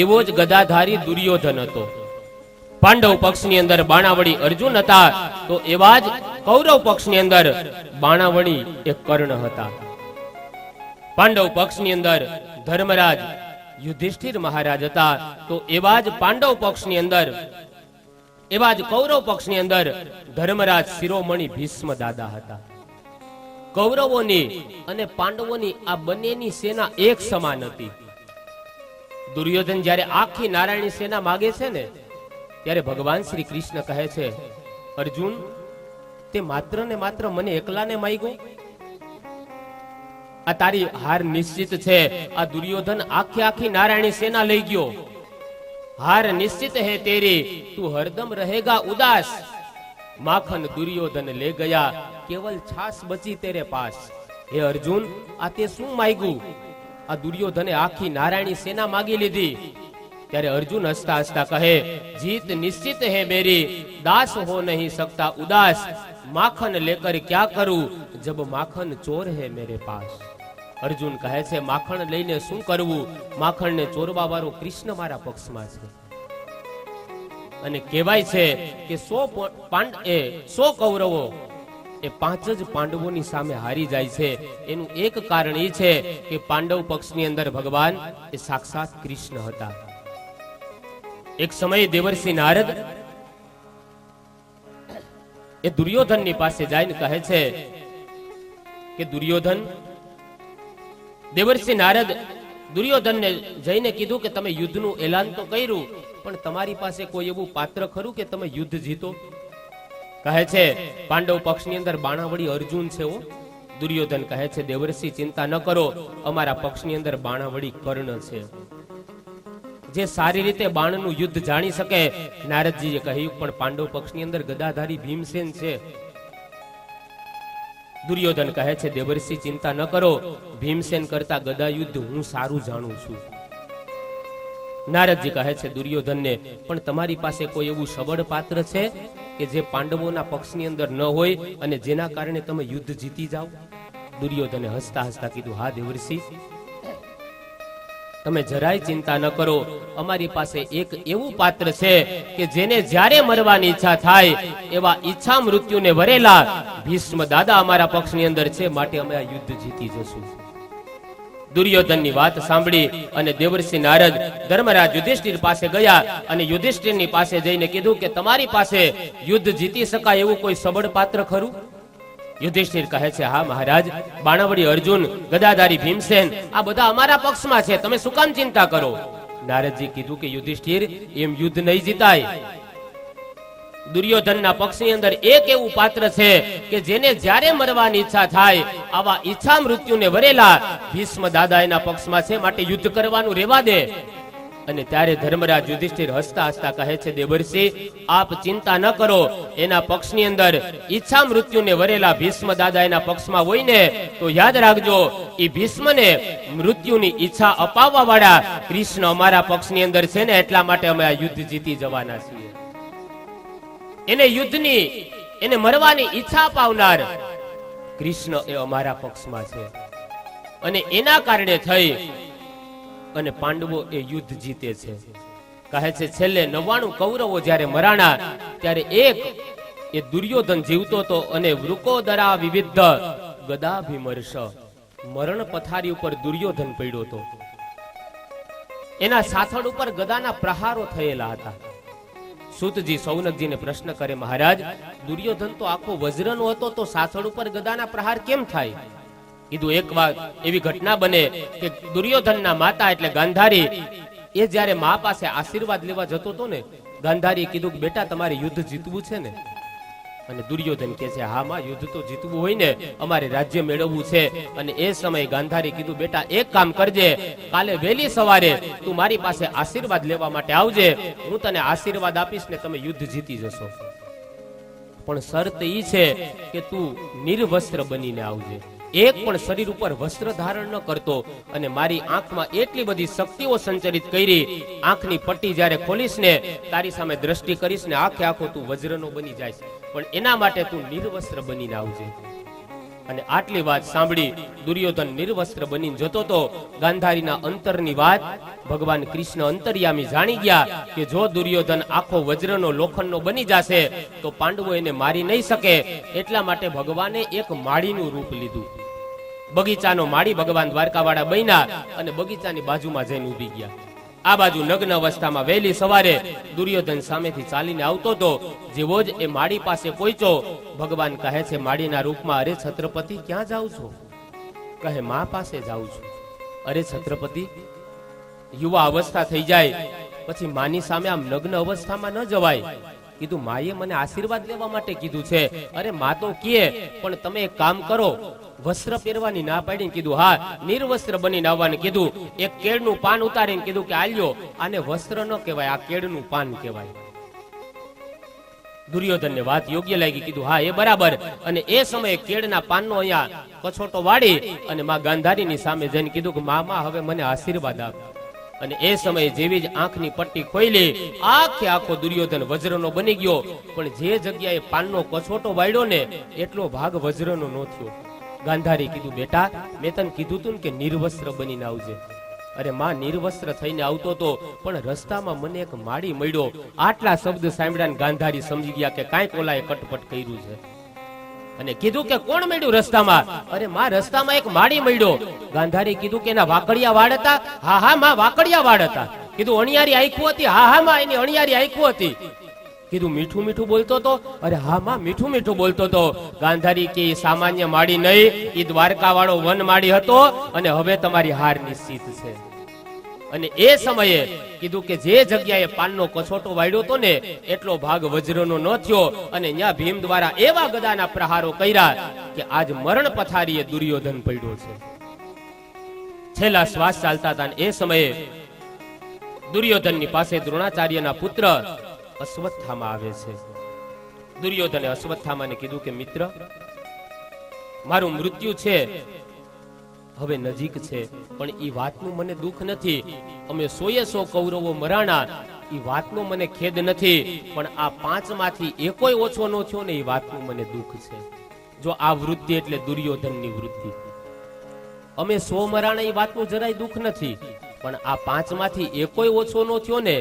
S1: એવો જ ગદાધારી દુર્યોધન હતો. પાંડવ પક્ષની અંદર બાણાવળી અર્જુન હતા, તો એવા જ કૌરવ પક્ષની અંદર બાણાવળી એક કર્ણ હતા. પાંડવ પક્ષની અંદર ધર્મરાજ યુધિષ્ઠિર મહારાજ હતા, તો એવા જ પાંડવ પક્ષની અંદર, એવા જ કૌરવ પક્ષની અંદર ધર્મરાજ શિરોમણી ભીષ્મ દાદા હતા. કૌરવોની અને પાંડવોની આ બંનેની સેના એક સમાન હતી. દુર્યોધન જ્યારે આખી નારાયણી સેના માગે છે ને, ત્યારે ભગવાન શ્રી કૃષ્ણ કહે છે, અર્જુન તે માત્ર ને માત્ર મને એકલાને માગ્યો, આ તારી હાર નિશ્ચિત છે. આ દુર્યોધન આખી નારાયણી સેના લઈ ગયો, હાર નિશ્ચિત હે તેરી, તું હરદમ રહેગા ઉદાસ. માખન દુર્યોધન લે ગયા, કેવલ છાસ બચી તેરે પાસ. હે અર્જુન, આ તે શું માગ્યું? આ દુર્યોધને આખી નારાયણી સેના માગી લીધી. ત્યારે અર્જુન હસતા હસતા કહે, જીત નિશ્ચિત હે મેરી, દાસ હો નહીં सकता उदास. माखन लेकर क्या करूं जब माखन ચોર હે મેરે પાસ. અર્જુન કહે છે, માખણ લઈને શું કરવું? માખણને ચોરવા વાળો કૃષ્ણ મારા પક્ષમાં છે. અને કહેવાય છે કે 100 કૌરવો એ 5 જ પાંડવોની સામે હારી જાય છે. એનું એક કારણ એ છે કે પાંડવ પક્ષની અંદર ભગવાન એ સાક્ષાત કૃષ્ણ હતા. એક સમયે દેવર્ષિ નારદ એ દુર્યોધનની પાસે જઈને કહે છે કે દુર્યોધન, દેવર્ષિ નારદ દુર્યોધનને જઈને કીધું કે તમે યુદ્ધનું એલાન તો કર્યું, પણ તમારી પાસે કોઈ એવું પાત્ર ખરું કે તમે યુદ્ધ જીતો? કહે છે, પાંડવ પક્ષની અંદર બાણાવળી અર્જુન છે. દુર્યોધન કહે છે, દેવર્ષિ ચિંતા ન કરો, અમારા પક્ષની અંદર બાણાવળી કર્ણ છે, જે સારી રીતે બાણનું યુદ્ધ જાણી શકે. નારદજીએ કહ્યું, પણ પાંડવ પક્ષની અંદર ગદાધારી ભીમસેન છે. દુર્યોધન કહે છે, દેવર્ષિ ચિંતા ન કરો, ભીમસેન કરતા ગદા યુદ્ધ હું સારું જાણું છું. નારદજી કહે છે દુર્યોધનને, પણ તમારી પાસે કોઈ એવું સબળ પાત્ર છે કે જે પાંડવોના પક્ષની અંદર ન હોય અને જેના કારણે તમે યુદ્ધ જીતી જાઓ? દુર્યોધને હસતા હસતા કીધું, હા દેવર્ષિ, તમે જરાય ચિંતા ન કરો, અમારી પાસે એક એવું પાત્ર છે કે જેને જ્યારે મરવાની ઈચ્છા થાય એવા ઈચ્છા મૃત્યુને વરેલા ભીષ્મ દાદા અમારા પક્ષની અંદર છે, માટે અમે આ યુદ્ધ જીતી જશું. દુર્યોધનની વાત સાંભળી અને દેવર્ષિ નારદ ધર્મરાજ યુધિષ્ઠિર પાસે ગયા અને યુધિષ્ઠિરની પાસે જઈને કીધું કે તમારી પાસે યુદ્ધ જીતી શકાય એવું કોઈ સબળ પાત્ર ખરું? યુધિષ્ઠિર કહે છે, હા મહારાજ, બાણાવડી અર્જુન, ગદાધારી ભીમસેન, આ બધા અમારા પક્ષમાં છે, તમે શું કામ ચિંતા કરો? નારદજી કીધું કે યુધિષ્ઠિર, એમ યુદ્ધ નહીં જીતાય. દુર્યોધનના પક્ષની અંદર એક એવું પાત્ર છે કે જેને જ્યારે મરવાની ઈચ્છા થાય આવા ઈચ્છા મૃત્યુને વરેલા ભીષ્મ દાદા એના પક્ષમાં છે, માટે યુદ્ધ કરવાનું રહેવા દે. અને ત્યારે ધર્મરાજ યુધિષ્ઠિર હસતા હસતા કહે છે, દેવર્ષિ, આપ ચિંતા ન કરો, એના પક્ષની અંદર ઈચ્છા મૃત્યુને વરેલા ભીષ્મ દાદા એના પક્ષમાં હોય ને તો યાદ રાખજો, એ ભીષ્મને મૃત્યુની ઈચ્છા અપાવવા વાળા કૃષ્ણ અમારા પક્ષની અંદર છે ને, એટલા માટે અમે આ યુદ્ધ જીતી જવાના છીએ. એને યુદ્ધની, એને મરવાની ઈચ્છા અપાવનાર કૃષ્ણ એ અમારા પક્ષમાં છે. અને એના કારણે થઈ અને પાંડવો એ યુદ્ધ જીતે છે. કહે છે છેલ્લે 99 કૌરવો જ્યારે મરાણા ત્યારે એક એ દુર્યોધન જીવતો હતો અને વૃકોદરા વિવિધ ગદાભિમર્શ, મરણ પથારી ઉપર દુર્યોધન પડ્યો હતો. એના સાથળ ઉપર ગદાના પ્રહારો થયેલા હતા. સૂતજી સૌનકજીને પ્રશ્ન કરે, મહારાજ, દુર્યોધન તો આખો વજ્રનો હતો, તો સાથળ ઉપર ગદાના પ્રહાર કેમ થાય? કીધું એક વાત એવી ઘટના બને કે દુર્યોધનના માતા એટલે ગાંધારી એ જ્યારે મા પાસે આશીર્વાદ લેવા જતો હતો ને, ગાંધારીએ કીધું કે બેટા તમારે યુદ્ધ જીતવું છે ને? અને દુર્યોધન કહે છે, હા માં, યુદ્ધ તો જીતવું હોય ને, અમારે રાજ્ય મેળવવું છે. અને એ સમયે ગાંધારી કીધું, બેટા એક કામ કરજે, કાલે વહેલી સવારે તું મારી પાસે આશીર્વાદ લેવા માટે આવજે, હું તને આશીર્વાદ આપીશ ને તમે યુદ્ધ જીતી જશો. પણ શરત ઈ છે કે તું નિર્વસ્ત્ર બનીને આવજે, એક પણ શરીર ઉપર વસ્ત્ર ધારણ ન કરતો. અને મારી આંખમાં એટલી બધી શક્તિઓ સંચરિત કરી, આંખની પટ્ટી જ્યારે ખોલીશ ને, તારી સામે દ્રષ્ટિ કરીશ ને, આખે આખો તું વજ્રનો બની જાય, પણ એના માટે તું નિર્વસ્ત્ર બનીને આવજે. અને આટલી વાત સાંભળી દુર્યોધન નિર્વસ્ત્ર બનીને જતો તો. ગાંધારીના અંતરની વાત ભગવાન કૃષ્ણ અંતર્યામી જાણી ગયા કે જો દુર્યોધન આખો વજ્રનો, લોખંડનો બની જશે તો પાંડવો એને મારી નહીં શકે. એટલા માટે ભગવાને એક માળીનું રૂપ લીધું. બગીચાનો માળી ભગવાન દ્વારકાવાળા બન્યા અને બગીચાની બાજુમાં જઈને ઊભી ગયા. આ બાજુ નગ્ન અવસ્થામાં વહેલી સવારે દુર્યોધન સામેથી ચાલીને આવતો હતો. જેવો જ એ માળી પાસે પહોંચ્યો, ભગવાન કહે છે માળીના રૂપમાં, અરે છત્રપતિ, ક્યાં જાઉં છો? કહે, મા પાસે જાઉં છું. અરે છત્રપતિ, યુવા અવસ્થા થઈ જાય પછી માની સામે આમ નગ્ન અવસ્થામાં ન જવાય. કીધું, માએ મને આશીર્વાદ લેવા માટે કીધું છે. અરે મા તો કહે, પણ તમે એક કામ કરો, વસ્ત્ર પહેરવાની ના પાડીને કીધું, હા, નિર્વસ્ત્ર બનીને આવવાનું કીધું. એક કેળનું પાન ઉતારીને કીધું કે આલ્યો, આને વસ્ત્ર ન કહેવાય, આ કેળનું પાન કહેવાય. દુર્યોધનને વાત યોગ્ય લાગી. કીધું, હા, એ બરાબર. અને એ સમયે કેળના પાનનો અહીંયા કછોટો વાળી અને માં ગાંધારીની સામે જઈને કીધું કે મા, હવે મને આશીર્વાદ આપ. અને એ સમયે જેવી જ આંખની પટ્ટી ખોલી, આખે આખો દુર્યોધન વજ્રનો બની ગયો. પણ જે જગ્યાએ પાનનો કછોટો વાળ્યો ને, એટલો ભાગ વજ્રનો ન થયો. ગાંધારી કીધું, બેટા, મેં તને કીધું તું કે નિર્વસ્ત્ર બનીને આવજે. અરે માં, નિર્વસ્ત્ર થઈને આવતો તો, પણ રસ્તામાં મને એક માળી મળ્યો. આટલા શબ્દ સાંભળ્યા ગાંધારી સમજી ગયા કે કાંઈક ઓલાએ કટપટ કર્યું છે. અને કીધું કે કોણ મળ્યું રસ્તામાં? અરે માં, રસ્તામાં એક માળી મળ્યો. ગાંધારી કીધું કે એના વાકડિયા વાળ હતા? હા હા માં, વાકડિયા વાળ હતા. કીધું, અણિયારી આંખો હતી? હા હા માં, એની અણિયારી આંખો હતી. કીધું, મીઠું મીઠું બોલતો તો? અરે હા માં, મીઠું મીઠું બોલતો તો. ગાંધારી કે સામાન્ય માળી નહીં, એ દ્વારકા વાળો વન માળી હતો, અને હવે તમારી હાર નિશ્ચિત છે. અને એ સમયે કીધું કે જે જગ્યાએ પાનનો કછોટો વાળ્યો હતો ને, એટલો ભાગ વજ્રનો ન થયો. અને ત્યાં ભીમ દ્વારા એવા ગદાના પ્રહારો કર્યા કે આજ મરણ પથારીએ દુર્યોધન પડ્યો છે. છેલ્લા શ્વાસ ચાલતા હતા. એ સમયે દુર્યોધનની પાસે દ્રોણાચાર્યના પુત્ર અશ્વત્થામા આવે છે. દુર્યોધને અશ્વત્થામાને કીધું કે મિત્ર, મારું મૃત્યુ છે હવે નજીક છે, પણ ઈ વાતનું મને દુઃખ નથી. અમે 100 કૌરવો મરાણા, ઈ વાતનો મને ખેદ નથી, પણ આ 5 માંથી એકોય ઓછો ન થયો ને, ઈ વાતનું મને દુઃખ છે. જો આ વૃત્તિ એટલે દુર્યોધનની વૃત્તિ. અમે 100 મરાણા, ઈ વાતનું જરાય દુઃખ નથી, પણ આ પાંચમાંથી એકોય ઓછો નો થયો ને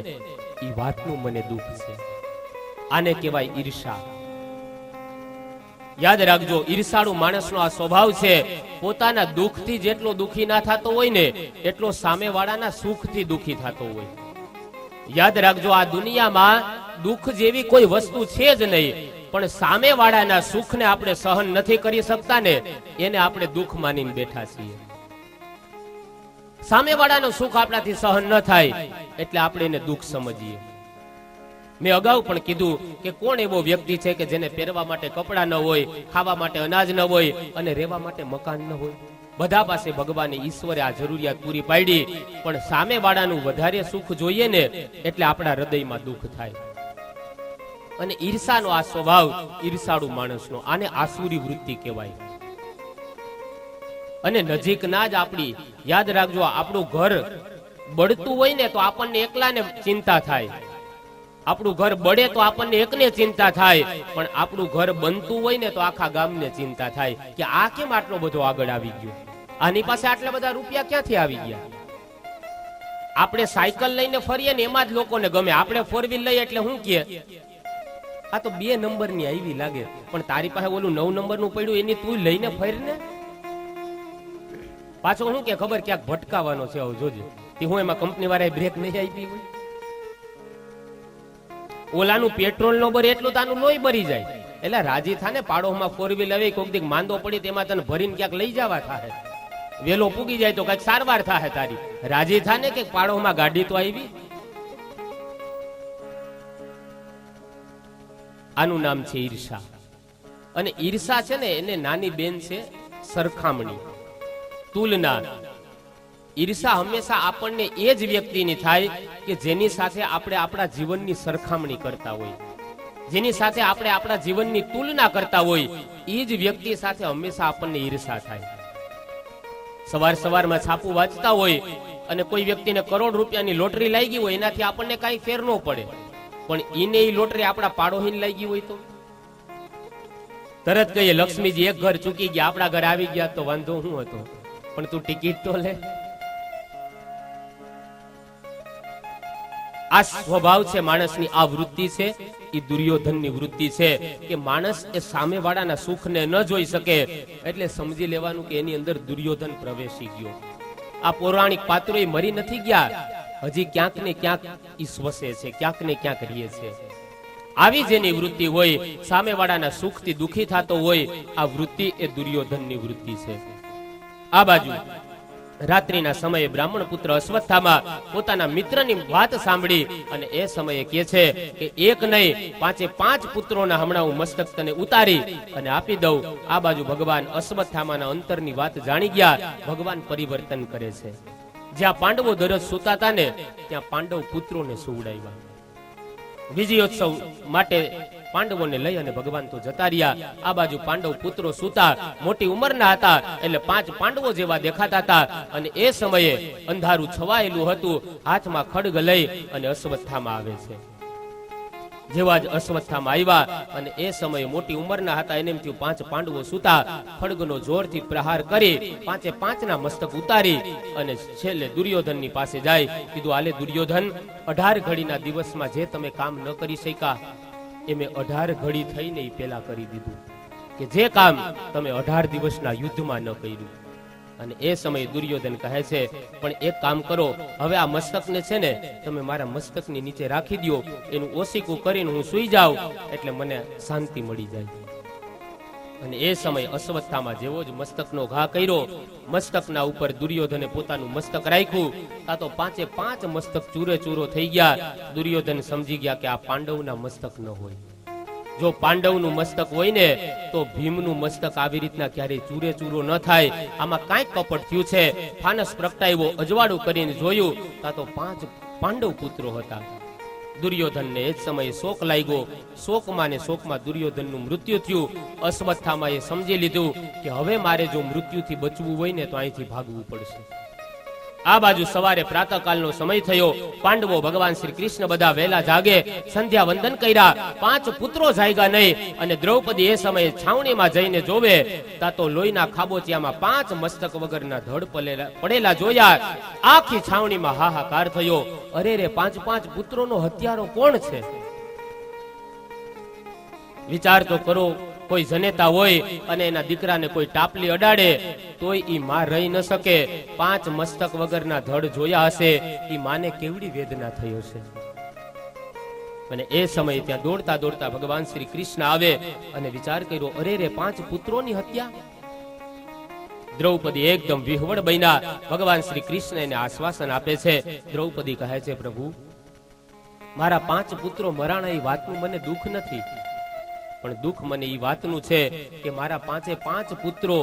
S1: એ વાતનું મને દુઃખ છે. આને કહેવાય ઈર્ષા. યાદ રાખજો, ઈર્ષાળુ માણસનો આ સ્વભાવ છે. પોતાના દુઃખથી જેટલો દુઃખી ના થતો હોય ને એટલો સામેવાળાના સુખથી દુઃખી થતો હોય. યાદ રાખજો, આ દુનિયામાં દુઃખ જેવી કોઈ વસ્તુ છે જ નહીં, પણ સામેવાળાના સુખને આપણે સહન નથી કરી શકતા ને એને આપણે દુઃખ માનીને બેઠા છીએ. સામેવાળાનું સુખ આપણાથી સહન ન થાય એટલે આપણે એને દુઃખ સમજીએ. મેં અગાઉ પણ કીધું કે કોણ એવો વ્યક્તિ છે કે જેને પહેરવા માટે કપડાં ન હોય, ખાવા માટે અનાજ ન હોય અને રહેવા માટે મકાન ન હોય? બધા પાસે ભગવાને ઈશ્વરે આ જરૂરિયાત પૂરી પાડી, પણ સામેવાળાનું વધારે સુખ જોઈએ ને એટલે આપણા હૃદયમાં દુઃખ થાય. અને ઈર્ષાનો આ સ્વભાવ ઈર્ષાળુ માણસનો, આને આસુરી વૃત્તિ કહેવાય. અને નજીકના જ આપણી, યાદ રાખજો, આપણું ઘર બળતું હોય ને તો આપણને એકલાને ચિંતા થાય. આપણું ઘર બળે તો આપણને એકને ચિંતા થાય, પણ આપણું ઘર બનતું હોય ને તો આખા ગામને ચિંતા થાય કે આ કેમ આટલો બધો આગળ આવી ગયો, આની પાસે આટલા બધા રૂપિયા ક્યાંથી આવી ગયા. આપણે સાયકલ લઈને ફરીએ ને એમાં જ લોકોને ગમે. આપણે 4 વ્હીલ લઈએ એટલે શું કહે, આ તો 2 નંબરની આવી લાગે, પણ તારી પાસે ઓલું 9 નંબરનું પડ્યું એની તું લઈને ફરીને. પાછો શું કે ખબર, ક્યાંક ભટકાવાનો છે, આવું જોજે. હું એમાં કંપની વાળાએ બ્રેક નહીં આપી હોય. ઓલાનું પેટ્રોલ નો ભરે એટલું તાનું લોહી ભરી જાય. એટલે રાજી થાને, પાડોમાં 4 વ્હીલ આવે, કોઈક દીક માંદો પડી તેમાં તને ભરીને ક્યાંક લઈ જવા થાય, વેલો પૂગી જાય તો કઈક સારવાર થાય તારી. રાજી થાને કે પાડોમાં ગાડી તો આવી. આનું નામ છે ઈર્ષા. અને ઈર્ષા છે ને એને નાની બેન છે સરખામણી, તુલના. ઈર્ષા હંમેશા આપણને એ જ વ્યક્તિની થાય કે જેની સાથે આપણે આપણા જીવનની સરખામણી કરતા હોય, જેની સાથે આપણે આપણા જીવનની તુલના કરતા હોય, એ જ વ્યક્તિ સાથે હંમેશા આપણને ઈર્ષા થાય. સવારમાં છાપું વાંચતા હોય અને કોઈ વ્યક્તિને કરોડ રૂપિયાની લોટરી લાગી હોય, એનાથી આપણને કાંઈ ફેર ન પડે, પણ એને એ લોટરી આપણા પાડોહીને લાગી હોય તો તરત કહીએ લક્ષ્મીજી એક ઘર ચૂકી ગયા, આપણા ઘર આવી ગયા તો વાંધો શું હતો, પણ તું ટિકિટ તો લે. આ સ્વભાવ છે માણસની, આ વૃત્તિ છે એ દુર્યોધનની વૃત્તિ છે કે માણસ એ સામેવાળાના સુખને ન જોઈ શકે એટલે સમજી લેવાનું કે એની અંદર દુર્યોધન પ્રવેશી ગયો. આ પૌરાણિક પાત્રો એ મરી નથી ગયા, હજી ક્યાંક ને ક્યાંક ઈ સ્વસે છે, ક્યાંક ને ક્યાંક રહે છે. આવી જેની વૃત્તિ હોય, સામેવાળાના સુખથી દુખી થતો હોય, આ વૃત્તિ એ દુર્યોધનની વૃત્તિ છે. આ બાજુ રાત્રિના સમયે બ્રાહ્મણ પુત્ર અશ્વત્થામા પોતાના મિત્રની વાત સાંભળી અને એ સમયે કહે છે કે એક નહીં 5 પુત્રોના હમણાં હું મસ્તક તને ઉતારી અને આપી દઉં. આ બાજુ ભગવાન અશ્વત્થામાના અંતરની વાત જાણી ગયા. ભગવાન પરિવર્તન કરે છે. જ્યાં પાંડવો દરરોજ સુતાતા ને ત્યાં પાંડવ પુત્રોને સુવડાવ્યા. વિજયોત્સવ માટે પાંડવોને લઈ અને ભગવાન તો જતા રહ્યા. આ બાજુ પાંડવ પુત્રો સુતા, મોટી ઉંમરના હતા એટલે 5 પાંડવો જેવા દેખાતા હતા. અને એ સમયે અંધારું છવાયેલું હતું. હાથમાં ખડગ લઈ અને અશ્વત્થામા આવે છે. જેવા જ અશ્વત્થામા આવ્યા અને એ સમયે મોટી ઉંમરના હતા, એને એમ થયું 5 પાંડવો સુતા, ખડગનો જોરથી પ્રહાર કરી 5 મસ્તક ઉતારી અને છેલ્લે દુર્યોધનની પાસે જાય. કીધું આલે દુર્યોધન, 18 ઘડીના દિવસમાં જે તમે કામ ન કરી શક્યા એ મેં 18 ઘડી થઈને પેલા કરી દીધું, કે જે કામ તમે 18 દિવસના યુદ્ધમાં ન કર્યું. અને એ સમયે દુર્યોધન કહે છે પણ એક કામ કરો, હવે આ મસ્તકને છે ને તમે મારા મસ્તકની નીચે રાખી દો, એનું ઓસીકું કરીને હું સૂઈ જાઉં એટલે મને શાંતિ મળી જાય. અને એ સમયે અશ્વત્થામા જેવો જ મસ્તકનો ઘા કર્યો, મસ્તકના ઉપર દુર્યોધને પોતાનું મસ્તક રાખ્યું. તા તો 5 મસ્તક ચૂરે ચૂરો થઈ ગયા. દુર્યોધન સમજી ગયા કે આ પાંડવના મસ્તક ન હોય. જો પાંડવનું મસ્તક હોય ને તો ભીમનું મસ્તક આવી રીતના ક્યારેય ચૂરે ચૂરો ન થાય. આમાં કાંઈક કપટ થયું છે. ફાનસ પ્રગટાવ્યો, અજવાળું કરીને જોયું, તા તો 5 પાંડવ પુત્રો હતા. દુર્યોધનને એ જ સમયે શોક લાગ્યો. શોકમાં ને શોકમાં દુર્યોધનનું મૃત્યુ થયું. અશ્વત્થામાએ સમજી લીધું કે હવે મારે જો મૃત્યુથી બચવું હોય ને તો અહીંથી ભાગવું પડશે. આ બાજુ સવારે પ્રાતઃકાળનો સમય થયો. પાંડવો ભગવાન શ્રી કૃષ્ણ બધા વહેલા જાગે, સંધ્યા વંદન કર્યા. 5 પુત્રો જાગ્યા નહીં. અને દ્રૌપદી એ સમયે છાવણીમાં જઈને જોવે તા તો લોહીના ખાબોચિયામાં 5 મસ્તક વગરના ધડ પડેલા જોયા. આખી છાવણીમાં હાહાકાર થયો. અરે રે, 5 પુત્રોનો હત્યારો કોણ છે? વિચાર તો કરો. કોઈ જનેતા હોય અને એના દીકરાને કોઈ ટાપલી અડાડે તોય ઈ માં રહી ન શકે. 5 મસ્તક વગરના ધડ જોયા હશે. ઈ માને કેવડી વેદના થઈ હશે. અને એ સમયે ત્યાં દોડતા દોડતા ભગવાન શ્રી કૃષ્ણ આવે અને વિચાર કર્યો, અરે રે, 5 પુત્રોની હત્યા. દ્રૌપદી એકદમ વિહવળ બન્યા. ભગવાન શ્રી કૃષ્ણ એને આશ્વાસન આપે છે. દ્રૌપદી કહે છે, પ્રભુ, મારા 5 પુત્રો મરાણા એ વાતનું મને દુઃખ નથી, પણ દુઃખ મને એ વાતનું છે કે મારા 5 પુત્રો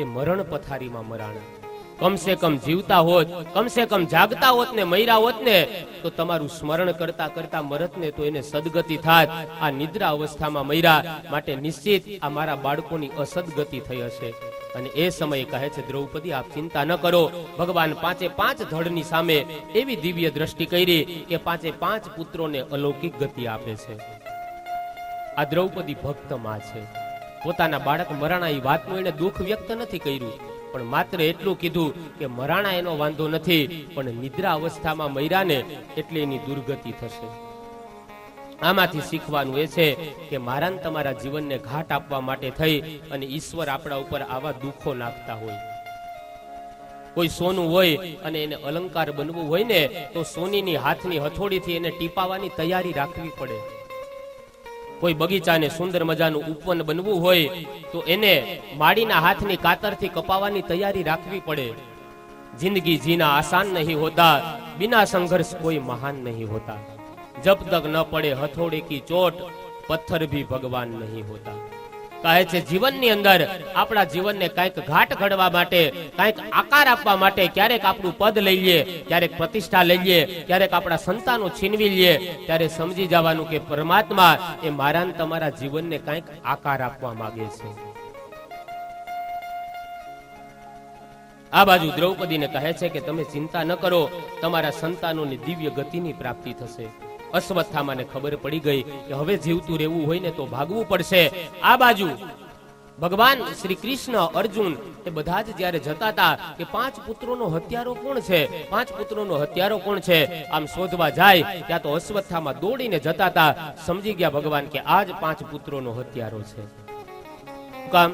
S1: એ મરણ પથારીમાં મરાણા. કમસે કમ જીવતા હોત, કમસે કમ જાગતા હોત ને મર્યા હોત ને તો તમારું સ્મરણ કરતા કરતા મરત ને તો એને સદગતિ થાત. આ નિદ્રા અવસ્થામાં મર્યા, માટે નિશ્ચિત આ મારા બાળકોની અસદગતિ થઈ હશે. અને એ સમયે કહે છે, દ્રૌપદી, આપ ચિંતા ન કરો. ભગવાન 5 ધડની સામે એવી દિવ્ય દ્રષ્ટિ કરી કે 5 પુત્રોને અલૌકિક ગતિ આપે છે. આ દ્રૌપદી ભક્ત માં છે. પોતાના બાળક મરાણા એ વાતનું એને દુઃખ વ્યક્ત નથી કર્યું, પણ માત્ર એટલું કીધું કે મરાણા એનો વાંધો નથી, પણ નિદ્રા અવસ્થામાં મર્યાને એટલે એની દુર્ગતિ થશે. આમાંથી શીખવાનું એ છે કે મારા ને તમારા જીવનને ઘાટ આપવા માટે થઈ અને ઈશ્વર આપણા ઉપર આવા દુઃખો નાખતા હોય. કોઈ સોનું હોય અને એને અલંકાર બનવું હોય ને તો સોનીની હાથની હથોડીથી એને ટીપાવાની તૈયારી રાખવી પડે. કોઈ બગીચાને સુંદર મજાનું ઉપવન બનવું હોય તો એને માડીના હાથની કાતરથી કપાવવાની તૈયારી રાખવી પડે. જિંદગી જીના આસાન નહીં હોતા, બિના સંઘર્ષ કોઈ મહાન નહીં હોતા. જબ તક ન પડે હથોડે કી ચોટ, પથ્થર ભી ભગવાન નહીં હોતા. કહે છે, જીવનની અંદર આપણા જીવનને કંઈક ઘાટ ઘડવા માટે, કંઈક આકાર આપવા માટે ક્યારેક આપણું પદ લઈ લઈએ, ક્યારેક પ્રતિષ્ઠા લઈ લઈએ, ક્યારેક આપણા સંતાનો છીનવી લઈએ, ત્યારે સમજી જવાનું કે પરમાત્મા એ મારા ને તમારા જીવનને કંઈક આકાર આપવા માંગે છે. આ બાજુ દ્રૌપદીને કહે છે કે તમે ચિંતા ન કરો, તમારા સંતાનોની દિવ્ય ગતિની પ્રાપ્તિ થશે. અશ્વત્થામાને ખબર પડી ગઈ કે હવે જીવતું રહેવું હોય ને તો ભાગવું પડશે. આ બાજુ ભગવાન શ્રી કૃષ્ણ, અર્જુન એ બધા જ જ્યારે જતા હતા કે 5 પુત્રોનો હત્યારો કોણ છે, 5 પુત્રોનો હત્યારો કોણ છે, આમ શોધવા જાય ત્યાં તો અશ્વત્થામા દોડીને જતા હતા. સમજી ગયા ભગવાન કે આ જ 5 પુત્રોનો હત્યારો છે. કામ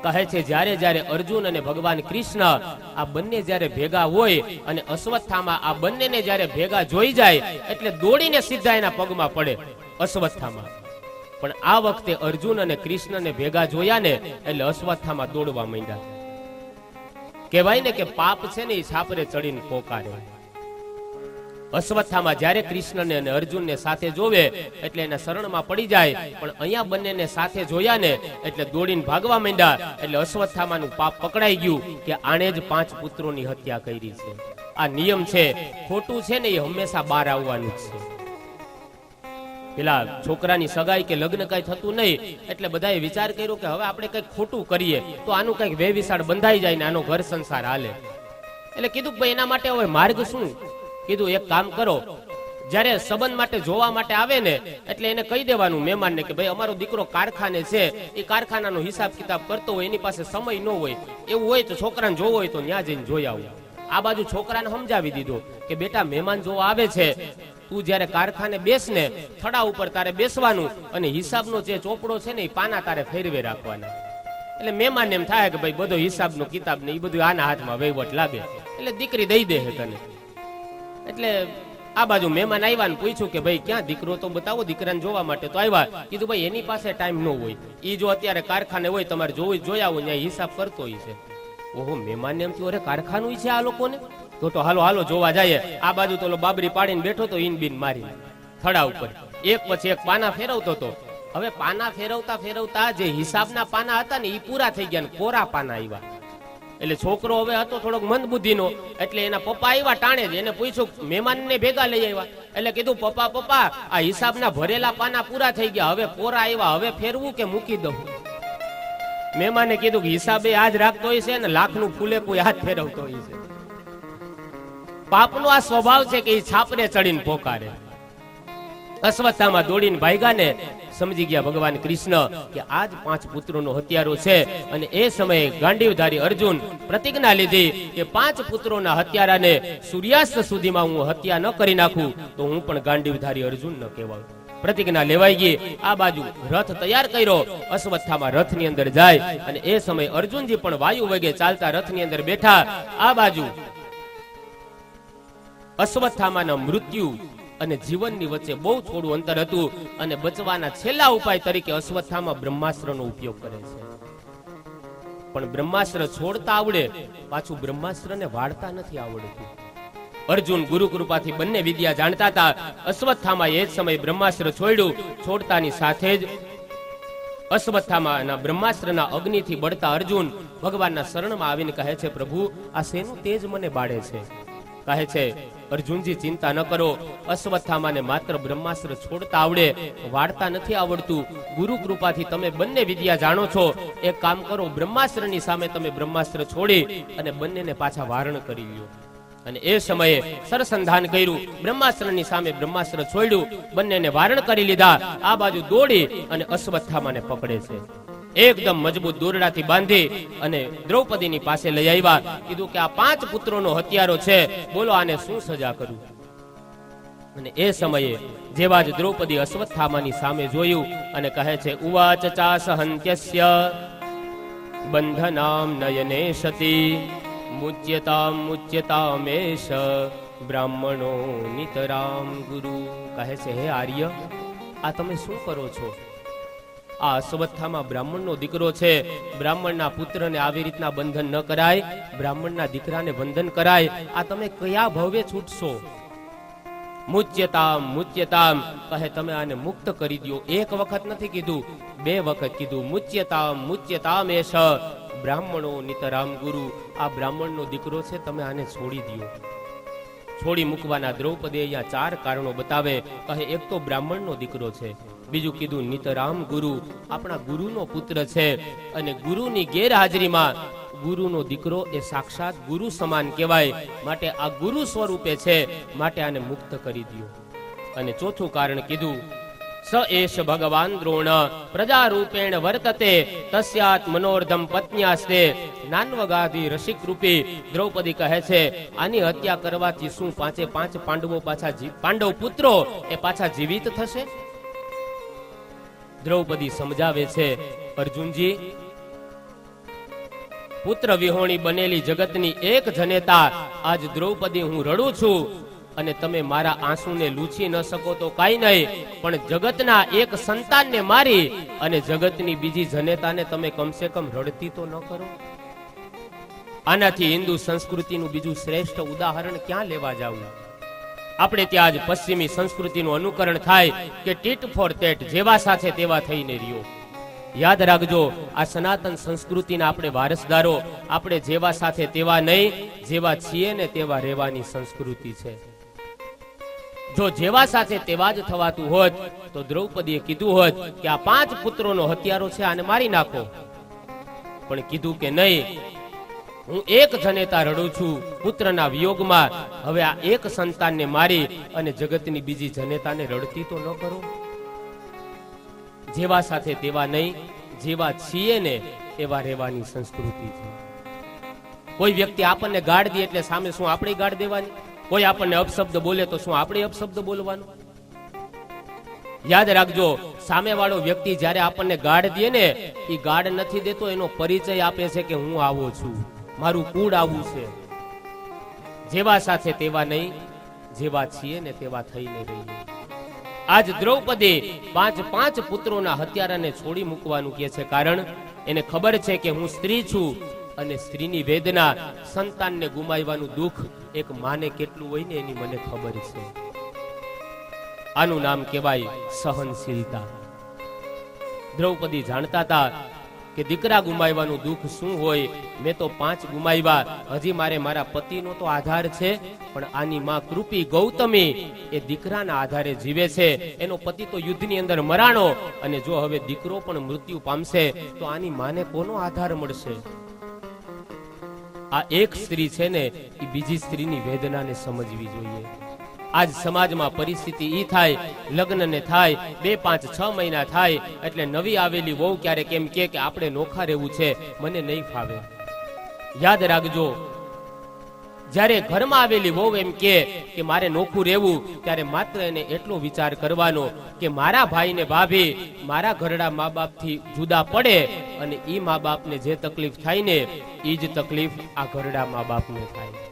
S1: કહે છે, જ્યારે જ્યારે અર્જુન અને ભગવાન કૃષ્ણ આ બંને જ્યારે ભેગા હોય અને અશ્વત્થામા આ બંનેને જ્યારે ભેગા જોઈ જાય એટલે દોડીને સીધા એના પગમાં પડે અશ્વત્થામા. પણ આ વખતે અર્જુન અને કૃષ્ણને ભેગા જોયા ને એટલે અશ્વત્થામા દોડવા માંડ્યા. કહેવાય ને કે પાપ છે ને એ છાપરે ચડીને પોકારે. અશ્વત્થામા જ્યારે કૃષ્ણને અને અર્જુનને સાથે જોવે એટલે એના શરણમાં પડી જાય, પણ અહીંયા બંનેને સાથે જોયા ને એટલે દોડીને ભાગવા માંડ્યા. એટલે અશ્વત્થામાનું પાપ પકડાઈ ગયું કે આણે જ 5 પુત્રોની હત્યા કરી છે. આ નિયમ છે, ખોટું છે ને એ હંમેશા બહાર આવવાનું જ છે. પેલા છોકરાની સગાઈ કે લગ્ન કઈ થતું નહીં એટલે બધાએ વિચાર કર્યો કે હવે આપણે કઈક ખોટું કરીએ તો આનું કઈક વેવિસાળ બંધાઈ જાય ને આનો ઘર સંસાર હાલે. એટલે કીધું કે ભાઈ એના માટે હવે માર્ગ શું? કીધું એક કામ કરો, જ્યારે સંબંધ માટે જોવા માટે આવે ને એટલે એને કહી દેવાનું મહેમાનને કે ભાઈ અમારો દીકરો કારખાને છે, એ કારખાનાનો હિસાબ કિતાબ કરતો હોય, એની પાસે સમય ન હોય, એવું હોય તો છોકરાને જોવો હોય તો ત્યાં જઈને જોઈ આવું. આ બાજુ છોકરાને સમજાવી દીધું કે બેટા મહેમાન જોવા આવે છે, તું જ્યારે કારખાને બેસ ને થડા ઉપર તારે બેસવાનું અને હિસાબનો જે ચોપડો છે ને એ પાના તારે ફેરવે રાખવાના. એટલે મહેમાન એમ થાય કે ભાઈ બધો હિસાબનો કિતાબ ને એ બધું આના હાથમાં વહીવટ લાગે એટલે દીકરી દઈ દે તને. એટલે આ બાજુ મહેમાન આવ્યા ને પૂછ્યું કે ભાઈ ક્યાં દીકરો તો બતાવો, દીકરાને જોવા માટે તો આવ્યા. કીધું ભાઈ એની પાસે ટાઈમ ન હોય, એ જો અત્યારે કારખાને હોય તમારે જોઈ આવો ત્યાં હિસાબ કરતો હોય છે. ઓહો, મહેમાન એમ થયું અરે કારખાનું છે આ લોકોને, તો હાલો હાલો જોવા જાય. આ બાજુ તો બાબરી પાડીને બેઠો તો ઈન બીન મારી થડા ઉપર એક પછી એક પાના ફેરવતો હતો. હવે પાના ફેરવતા ફેરવતા જે હિસાબના પાના હતા ને એ પૂરા થઈ ગયા ને કોરા પાના આવ્યા. એટલે છોકરો હવે હતો થોડોક મંદબુદ્ધિનો, એટલે એના પપ્પા આવ્યા ટાણે જ. એને પૂછ્યું, મહેમાનને ભેગા લઈ આવ્યા એટલે કીધું પપ્પા આ હિસાબના ભરેલા પાના પૂરા થઈ ગયા, હવે કોરા આવ્યા, હવે ફેરવું કે મૂકી દઉં? મહેમાને કીધું કે હિસાબે આજ રાખતો હોય છે ને લાખનું ફૂલે કોઈ હાથ ફેરવતો હોય છે. પાપનો આ સ્વભાવ છે કે એ છાપરે ચડીને પોકારે. અશ્વત્થામા દોડીને ભાગ્યા ને સમજી ગયા ભગવાન કૃષ્ણ કે આજ 5 પુત્રોનો હત્યારો છે. અને એ સમયે ગાંડીવધારી અર્જુન પ્રતિજ્ઞા લીધી કે 5 પુત્રોના હત્યારાને સૂર્યાસ્ત સુધીમાં હું હત્યા ન કરી નાખું તો હું પણ ગાંડીવધારી અર્જુન ન કહેવાય. પ્રતિજ્ઞા લેવાઈ ગઈ. આ બાજુ રથ તૈયાર કર્યો. અશ્વત્થામા રથની અંદર જાય અને એ સમયે અર્જુનજી પણ વાયુ વેગે ચાલતા રથની અંદર બેઠા. આ બાજુ અશ્વત્થામાના મૃત્યુ અને જીવનની વચ્ચે બહુ થોડું અંતર હતું અને બચવાના છેલ્લા ઉપાય તરીકે અશ્વત્થામા બ્રહ્માસ્ત્રનો ઉપયોગ કરે છે. પણ બ્રહ્માસ્ત્ર છોડતા આવડે, પાછું બ્રહ્માસ્ત્રને વાળતા નથી આવડતું. અર્જુન ગુરુ કૃપાથી બંને વિદ્યા જાણતા હતા. અશ્વત્થામા એ જ સમયે બ્રહ્માસ્ત્ર છોડ્યું. છોડતાની સાથે જ અશ્વત્થામાના બ્રહ્માસ્ત્રના અગ્નિથી બળતા અર્જુન ભગવાનના શરણમાં આવીને કહે છે, પ્રભુ આ શેનું તેજ મને બાળે છે? કહે છે, અર્જુનજી ચિંતા ન કરો, અશ્વત્થામાને માત્ર બ્રહ્માસ્ત્ર છોડતા આવડે, વાળતા નથી આવડતું. ગુરુ કૃપાથી તમે બંને વિદ્યા જાણો છો. એક કામ કરો, બ્રહ્માસ્ત્રની સામે તમે બ્રહ્માસ્ત્ર છોડી અને બંનેને પાછા વારણ કરી લ્યો. અને એ સમયે સરસંધાન કર્યું. બ્રહ્માસ્ત્રની સામે બ્રહ્માસ્ત્ર છોડ્યું, બંનેને વારણ કરી લીધા. આ બાજુ દોડી અને અશ્વત્થામાને પકડે છે. એકદમ મજબૂત દોરડાથી બાંધી અને દ્રૌપદીની પાસે લઈ આવ્યા. કીધું કે આ 5 પુત્રોનો હત્યારો છે, બોલો આને શું સજા કરું? અને એ સમયે જેવા જ દ્રૌપદી અશ્વત્થામાની સામે જોયું અને કહે છે, ઉવાચ ચાસહંત્યસ્ય બંધનામ નયને સતી મુચ્યતામેશ બ્રાહ્મણો નિતરામ ગુરુ. કહે છે, હે આર્ય, આ તમે શું કરો છો? આ અશ્વત્થામા બ્રાહ્મણનો દીકરો છે. બ્રાહ્મણના પુત્રને આવી રીતના બંધન ન કરાય, બ્રાહ્મણના દીકરાને બંધન કરાય. આ તમે કયા ભવે છૂટશો? મુચ્યતામ કહે, તમે આને મુક્ત કરી દો. એક વખત નથી કીધું, 2 વખત કીધું. મુચ્યતામેશ બ્રાહ્મણો નિતરામ ગુરુ. આ બ્રાહ્મણનો દીકરો છે, તમે આને છોડી દો. છોડી મૂકવાના દ્રૌપદી અહીંયા 4 કારણો બતાવે. કહે, એક તો બ્રાહ્મણનો દીકરો છે, બીજું કીધું નિતરામ ગુરુ, આપણા ગુરુનો પુત્ર છે અને ગુરુની ગેરહાજરીમાં ગુરુનો દીકરો એ સાક્ષાત ગુરુ સમાન કહેવાય, માટે આ ગુરુ સ્વરૂપે છે, માટે આને મુક્ત કરી દો. અને ચોથું કારણ કીધું, સ એષ ભગવાન દ્રોણ પ્રજારૂપેણ વર્તતે તસ્યાત મનોર્ધમ પત્ન્યાસ્તે નાન્વગાધી રસિક રૂપી. દ્રૌપદી કહે છે, આની હત્યા કરવાથી શું 5 પાંડવો પાછા પાંડવ પુત્રો એ પાછા જીવિત થશે? દ્રૌપદી સમજાવે છે, અર્જુનજી, પુત્ર વિહોણી બનેલી જગતની એક જનેતા આજ દ્રૌપદી હું રડું છું અને તમે મારા આંસુને લૂછી ન શકો તો કાઈ નહીં, પણ જગતના એક સંતાનને મારી અને જગતની બીજી જનેતાને તમે કમસે કમ રડતી તો ન કરો. આનાથી હિન્દુ સંસ્કૃતિનું બીજું શ્રેષ્ઠ ઉદાહરણ ક્યાં લેવા જાવું? આપણે ત્યાં જ પશ્ચિમી સંસ્કૃતિનું અનુકરણ થાય કે ટીટ ફોર ટેટ, જેવા સાથે તેવા થઈને રહ્યો. યાદ રાખજો, આ સનાતન સંસ્કૃતિના આપણે વારસદારો. આપણે જેવા સાથે તેવા નહીં, જેવા છીએ ને તેવા રહેવાની સંસ્કૃતિ છે. જો જેવા સાથે તેવા જ થવાતું હોત તો દ્રૌપદીએ કીધું હોત કે આ 5 પુત્રોનો હત્યારો છે, આને મારી નાખો. પણ કીધું કે નહીં, હું એક જનેતા રડું છું પુત્રના વિયોગમાં, હવે આ એક સંતાનને મારી અને જગતની બીજી જનેતાને રડતી તો ન કરો. જેવા સાથે તેવા નહીં, જેવા છીએ ને એવા રહેવાની સંસ્કૃતિ છે. કોઈ વ્યક્તિ આપણને ગાળ દે એટલે સામે શું આપણે ગાળ દેવાની? કોઈ આપણને અપશબ્દ બોલે તો શું આપણે અપશબ્દ બોલવાનું? યાદ રાખજો, સામેવાળો વ્યક્તિ જ્યારે આપણને ગાળ દે ને, એ ગાળ નથી દેતો, એનો પરિચય આપે છે કે હું આવો છું, મારું કુળ આવું છે. જેવા સાથે તેવા નહીં, જેવા છીએ ને તેવા થઈને રહીએ. આજ દ્રૌપદી 5 પુત્રોના હત્યારાને છોડી મૂકવાનું કહે છે, કારણ એને ખબર છે કે હું સ્ત્રી છું અને સ્ત્રીની વેદના, સંતાનને ગુમાવવાનું દુઃખ એક માને કેટલું હોય ને એની મને ખબર છે. આનું નામ કહેવાય સહનશીલતા. દ્રૌપદી જાણતા હતા કે દીકરા ગુમાવવાનું દુઃખ શું હોય, મેં તો 5 ગુમાવ્યા, હજી મારે મારા પતિનો તો આધાર છે, પણ આની માં કૃપી ગૌતમી એ દીકરાના આધારે જીવે છે. એનો પતિ તો યુદ્ધની અંદર મરાણો, અને જો હવે દીકરો પણ મૃત્યુ પામશે તો આની માને કોનો આધાર મળશે? આ એક સ્ત્રી છે ને, એ બીજી સ્ત્રીની વેદનાને સમજવી જોઈએ. આજ સમાજમાં પરિસ્થિતિ ઈ થાય, લગ્નને થાય 2, 5, 6 મહિના થાય એટલે નવી આવેલી વહુ ક્યારેક એમ કે આપણે નોખા રહેવું છે, મને નહીં ફાવે. યાદ રાખજો, જ્યારે ઘરમાં આવેલી વહુ એમ કે મારે નોખું રહેવું, ત્યારે માત્ર એને એટલો વિચાર કરવાનો કે મારા ભાઈ ને ભાભી મારા ઘરડા મા બાપથી જુદા પડે, અને ઈ મા બાપને જે તકલીફ થાય ને ઈ જ તકલીફ આ ઘરડા મા બાપને થાય.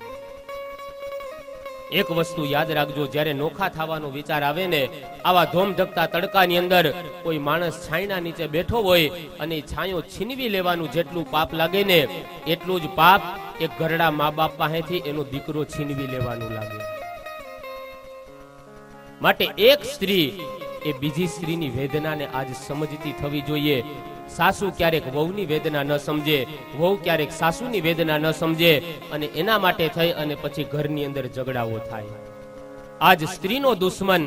S1: એક વસ્તુ યાદ રાખજો, જ્યારે નોખા થવાનો વિચાર આવે ને, આવા ધોમધકતા તડકાની અંદર કોઈ માણસ છાંયના નીચે બેઠો હોય અને છાંયો છીનવી લેવાનું જેટલું પાપ લાગે ને, એટલું જ પાપ એક ઘરડા મા બાપ પાસેથી એનો દીકરો છીનવી લેવાનું લાગે. માટે એક સ્ત્રી એ બીજી સ્ત્રીની વેદનાને આજ સમજતી થવી જોઈએ. સાસુ ક્યારેક વહુની વેદના ન સમજે, વહુ ક્યારેક સાસુની વેદના ન સમજે, અને એના માટે થઈ અને પછી ઘરની અંદર ઝઘડાઓ થાય. આજ સ્ત્રીનો દુશ્મન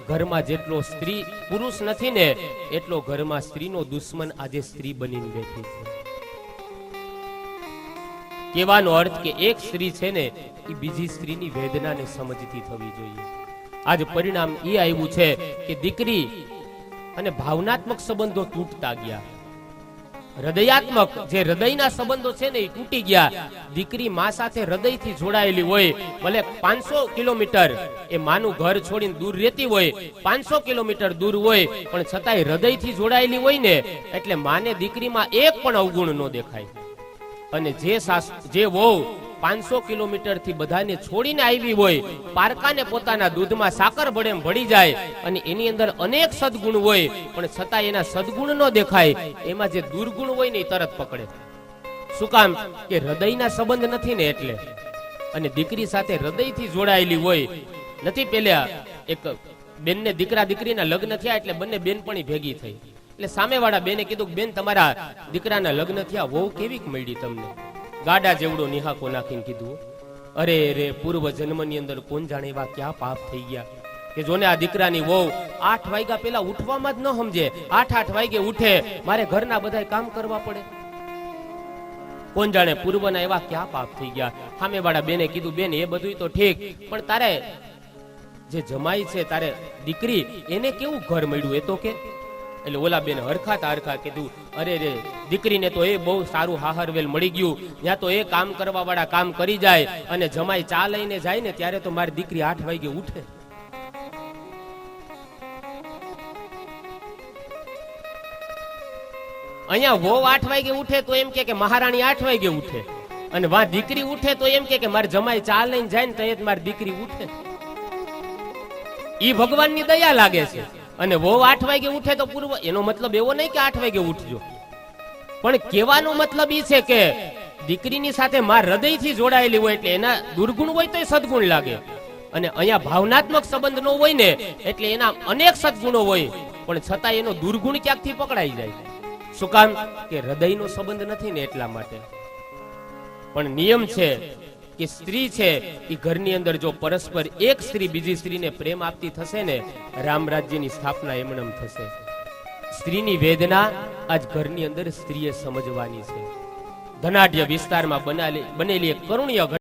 S1: ઘરમાં જેટલો સ્ત્રી પુરુષ નથી ને, એટલો ઘરમાં સ્ત્રીનો દુશ્મન આજે સ્ત્રી બનીને બેઠી છે. કહેવાનો અર્થ કે એક સ્ત્રી છે ને, એ બીજી સ્ત્રીની વેદનાને સમજતી થવી જોઈએ. આજ પરિણામ એ આવ્યું છે કે દીકરી અને ભાવનાત્મક સંબંધો તૂટતા ગયા. હૃદયાત્મક જે હૃદયના સંબંધો છે ને એ તૂટી ગયા. દીકરી માં સાથે હૃદયથી જોડાયેલી હોય, ભલે 500 કિલોમીટર એ માનું ઘર છોડીને દૂર રહેતી હોય, 500 કિલોમીટર દૂર હોય, પણ છતાંય હૃદયથી જોડાયેલી હોય ને, એટલે માને દીકરીમાં એક પણ અવગુણ ન દેખાય. અને જે વહુ 500 કિલોમીટર થી બધાને છોડીને આવી હોય, પારકાને પોતાના દૂધમાં સાકર ભળે એમ ભળી જાય, અને એની અંદર અનેક સદગુણ હોય, પણ છતાં એના સદગુણ ન દેખાય, એમાં જે દુર્ગુણ હોય ને એ તરત પકડે. શું કામ? કે હૃદયના સંબંધ નથી ને એટલે. અને દીકરી સાથે હૃદયથી જોડાયેલી હોય. નથી પેલા એક બેનને દીકરા દીકરીના લગ્ન થયા એટલે બંને બેનપણી ભેગી થઈ, એટલે સામેવાળા બેને કીધું કે બેન તમારા દીકરાના લગ્ન થયા, વહુ કેવી મળી તમને? ગાડા જેવડો નિહાકો નાખીને કીધું, અરે રે પૂર્વ જન્મની અંદર કોણ જાણે એવા ક્યાં પાપ થઈ ગયા કે જોને આ દીકરાની વહુ 8 વાગ્યા પેલા ઉઠવામાં જ ન સમજે, 8 વાગે ઉઠે, મારે ઘરના બધા કામ કરવા પડે. કોણ જાણે પૂર્વના એવા ક્યાં પાપ થઈ ગયા. સામેવાળા બેને કીધું બેન એ બધું તો ઠીક, પણ તારે જે જમાઈ છે તારે દીકરી, એને કેવું ઘર મળ્યું એ તો કે? એટલે ઓલા બેન હરખા કીધું, અરે રે દીકરીને તો એ બહુ સારું હાહરવેલ મળી ગયું, ત્યાં તો એ કામ કરવા વાળા કામ કરી જાય, અને જમાઈ ચા લઈને જાય ને ત્યારે તો મારી દીકરી 8 વાગે ઉઠે. અહીંયા વહુ 8 વાગે ઉઠે તો એમ કે મહારાણી 8 વાગે ઉઠે, અને વા દીકરી ઉઠે તો એમ કે મારી જમાઈ ચા લઈને જાય ને તો મારી દીકરી ઉઠે. ઈ ભગવાનની દયા લાગે છે. અને વહુ 8 વાગે ઉઠે તો પૂર્વ, એનો મતલબ એવો નહીં કે 8 વાગે ઉઠજો, પણ કહેવાનો મતલબ ઈ છે કે દીકરીની સાથે માં હૃદયથી જોડાયેલી હોય એટલે એના દુર્ગુણ હોય તો સદગુણ લાગે, અને અહીંયા ભાવનાત્મક સંબંધ નો હોય ને એટલે એના અનેક સદગુણો હોય, પણ છતાં એનો દુર્ગુણ ક્યાંકથી પકડાઈ જાય. શું કામ? કે હૃદયનો સંબંધ નથી ને એટલા માટે. પણ નિયમ છે કે સ્ત્રી છે એ ઘરની અંદર જો પરસ્પર એક સ્ત્રી બીજી સ્ત્રીને પ્રેમ આપતી થશે ને, રામ રાજ્યની સ્થાપના એમનેમ થશે. સ્ત્રીની વેદના આજ ઘરની અંદર સ્ત્રીએ સમજવાની છે. ધનાઢ્ય વિસ્તારમાં બનેલી એક કરુણ્ય